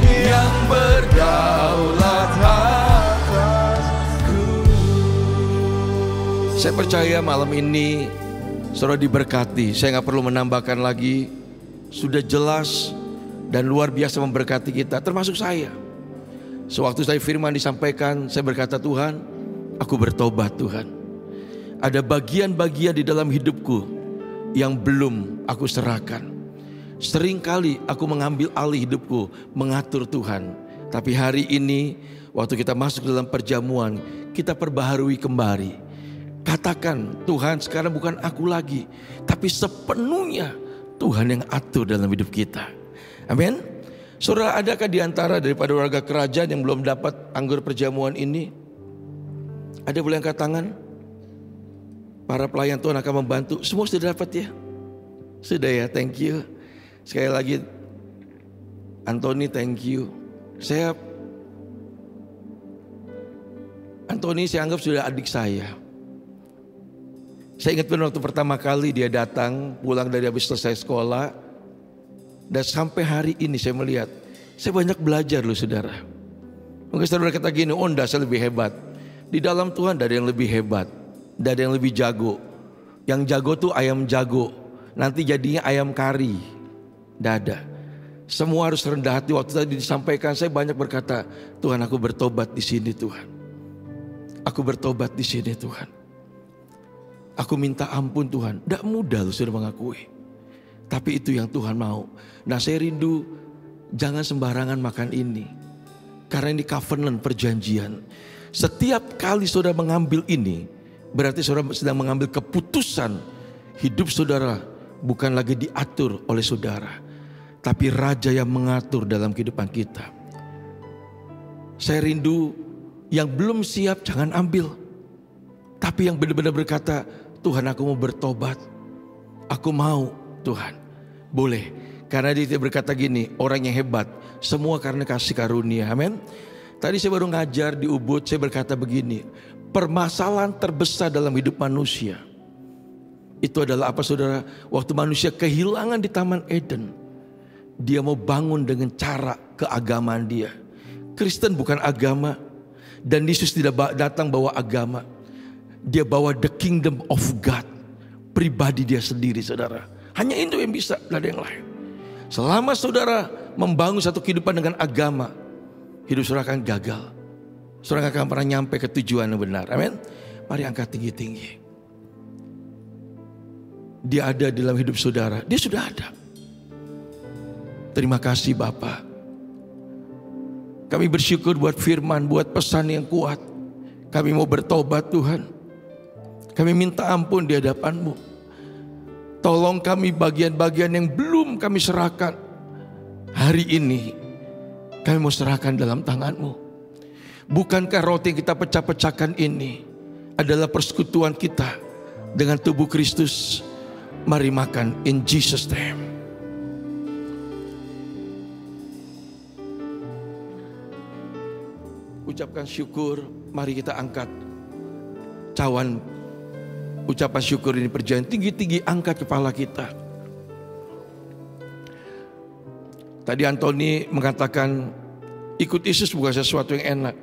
[SPEAKER 3] yang berdaulat atasku.
[SPEAKER 7] saya percaya malam ini saudara diberkati. Saya gak perlu menambahkan lagi. Sudah jelas dan luar biasa memberkati kita, termasuk saya. Sewaktu saya firman disampaikan, saya berkata, Tuhan, aku bertobat Tuhan. Ada bagian-bagian di dalam hidupku yang belum aku serahkan. Seringkali aku mengambil alih hidupku, mengatur Tuhan. Tapi hari ini, waktu kita masuk dalam perjamuan, kita perbaharui kembali. Katakan, Tuhan sekarang bukan aku lagi, tapi sepenuhnya Tuhan yang atur dalam hidup kita. Amin. Saudara, adakah di antara daripada warga kerajaan yang belum dapat anggur perjamuan ini? Ada boleh angkat tangan? Para pelayan Tuhan akan membantu. Semua sudah dapat ya? Sudah ya, thank you. Sekali lagi, Anthony, thank you. Anthony saya anggap sudah adik saya. Saya ingat benar waktu pertama kali dia datang, pulang dari habis selesai sekolah. Dan sampai hari ini saya melihat, saya banyak belajar loh saudara. Mungkin saudara kata gini, oh enggak, saya lebih hebat. Di dalam Tuhan ada yang lebih hebat, ada yang lebih jago. Yang jago tuh ayam jago, nanti jadinya ayam kari. Tidak ada. Semua harus rendah hati. Waktu tadi disampaikan, saya banyak berkata, Tuhan aku bertobat di sini Tuhan. Aku bertobat di sini Tuhan. Aku minta ampun Tuhan. Tidak mudah loh sudah mengakui. Tapi itu yang Tuhan mau. Nah saya rindu jangan sembarangan makan ini. Karena ini covenant, perjanjian. Setiap kali saudara mengambil ini, berarti saudara sedang mengambil keputusan. Hidup saudara bukan lagi diatur oleh saudara, tapi Raja yang mengatur dalam kehidupan kita. Saya rindu yang belum siap jangan ambil. Tapi yang benar-benar berkata, Tuhan aku mau bertobat. Aku mau Tuhan. Boleh. Karena dia berkata gini, orang yang hebat, semua karena kasih karunia. Amin. Tadi saya baru ngajar di Ubud, saya berkata begini, permasalahan terbesar dalam hidup manusia itu adalah apa saudara? Waktu manusia kehilangan di Taman Eden, dia mau bangun dengan cara keagamaan dia. Kristen bukan agama, dan Yesus tidak datang bawa agama. Dia bawa the kingdom of God, pribadi dia sendiri saudara. Hanya itu yang bisa, tidak ada yang lain. Selama saudara membangun satu kehidupan dengan agama, hidup saudara akan gagal. Saudara akan pernah nyampe ke tujuan yang benar. Amin. Mari angkat tinggi-tinggi. Dia ada dalam hidup saudara. Dia sudah ada. Terima kasih Bapa. Kami bersyukur buat firman, buat pesan yang kuat. Kami mau bertobat Tuhan. Kami minta ampun di hadapan-Mu. Tolong kami bagian-bagian yang belum kami serahkan. Hari ini kami mau serahkan dalam tangan-Mu. Bukankah roti yang kita pecah-pecahkan ini adalah persekutuan kita dengan tubuh Kristus? Mari makan in Jesus name. Ucapkan syukur, mari kita angkat cawan ucapan syukur ini perjanjian. Tinggi-tinggi angkat kepala kita. Tadi Anthony mengatakan ikut Yesus bukan sesuatu yang enak.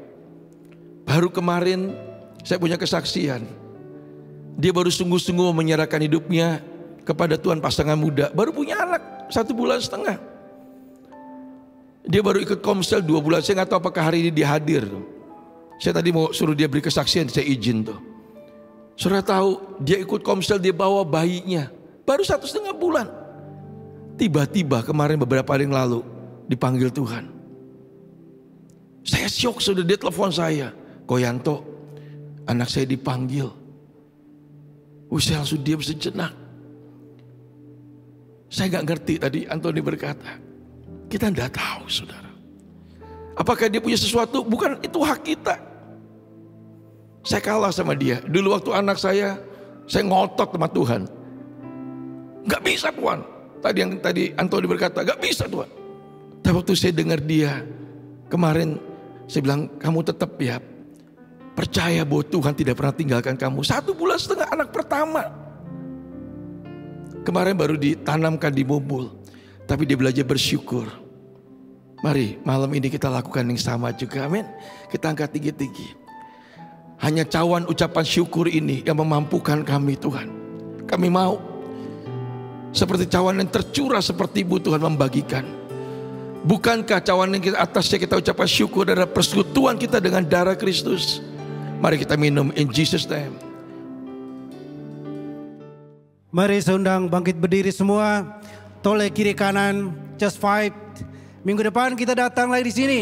[SPEAKER 7] Baru kemarin saya punya kesaksian. Dia baru sungguh-sungguh menyerahkan hidupnya kepada Tuhan, pasangan muda. Baru punya anak 1,5 bulan. Dia baru ikut komsel 2 bulan. Saya gak tahu apakah hari ini dia hadir. Saya tadi mau suruh dia beri kesaksian, saya izin tuh. Saudara tahu dia ikut komsel, dia bawa bayinya. Baru 1,5 bulan. Tiba-tiba kemarin beberapa hari yang lalu dipanggil Tuhan. Saya syok, sudah dia telepon saya. Koyanto, anak saya dipanggil. Saya langsung diam sejenak. Saya gak ngerti tadi Anthony berkata. Kita tidak tahu saudara. Apakah dia punya sesuatu? Bukan, itu hak kita. Saya kalah sama dia. Dulu waktu anak saya ngotot sama Tuhan. Gak bisa Tuhan. Tadi Anthony berkata, gak bisa Tuhan. Tapi waktu saya dengar dia kemarin, saya bilang, kamu tetap ya percaya bahwa Tuhan tidak pernah tinggalkan kamu. 1,5 bulan anak pertama. Kemarin baru ditanamkan di Mobil. Tapi dia belajar bersyukur. Mari malam ini kita lakukan yang sama juga, amin. Kita angkat tinggi-tinggi. Hanya cawan ucapan syukur ini yang memampukan kami Tuhan. Kami mau seperti cawan yang tercurah seperti Ibu Tuhan membagikan. Bukankah cawan yang atasnya kita ucapkan syukur adalah persekutuan kita dengan darah Kristus. Mari kita minum in Jesus name.
[SPEAKER 8] Mari seundang bangkit berdiri semua. Toleh kiri kanan, just 5. Minggu depan kita datang lagi di sini.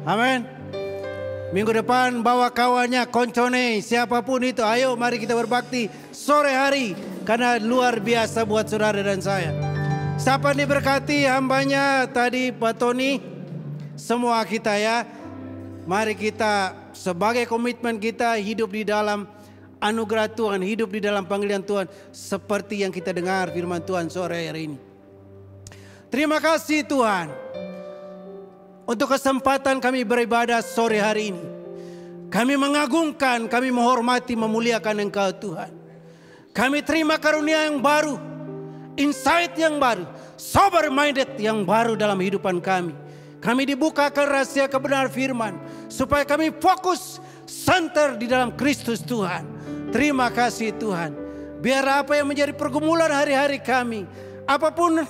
[SPEAKER 8] Amin. Minggu depan bawa kawannya, koncone, siapapun itu. Ayo mari kita berbakti sore hari. Karena luar biasa buat saudara dan saya. Siapa diberkati hambanya tadi Pak Tony. Semua kita ya. Mari kita sebagai komitmen kita hidup di dalam anugerah Tuhan, hidup di dalam panggilan Tuhan seperti yang kita dengar firman Tuhan sore hari ini. Terima kasih Tuhan untuk kesempatan kami beribadah sore hari ini. Kami mengagungkan, kami menghormati, memuliakan Engkau Tuhan. Kami terima karunia yang baru, insight yang baru, sober minded yang baru dalam kehidupan kami. Kami dibukakan rahasia kebenaran firman supaya kami fokus center di dalam Kristus Tuhan. Terima kasih Tuhan. Biar apa yang menjadi pergumulan hari-hari kami, apapun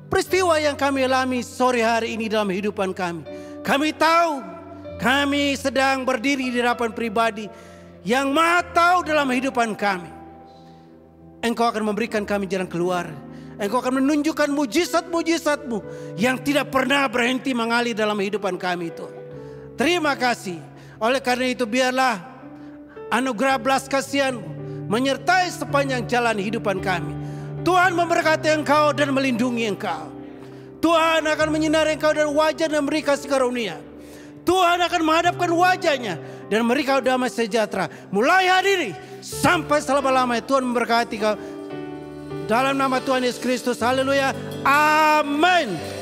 [SPEAKER 8] peristiwa yang kami alami sore hari ini dalam kehidupan kami, kami tahu kami sedang berdiri di hadapan pribadi yang Maha tahu dalam kehidupan kami. Engkau akan memberikan kami jalan keluar. Engkau akan menunjukkan mujizat-mujizat-Mu yang tidak pernah berhenti mengalir dalam kehidupan kami itu. Terima kasih. Oleh karena itu biarlah anugerah belas kasihan menyertai sepanjang jalan kehidupan kami. Tuhan memberkati engkau dan melindungi engkau. Tuhan akan menyinari engkau dan wajah dan memberi kasih karunia. Tuhan akan menghadapkan wajahnya dan memberi kau damai sejahtera. Mulai hari ini sampai selama-lamanya Tuhan memberkati kau. Dalam nama Tuhan Yesus Kristus, haleluya, amin.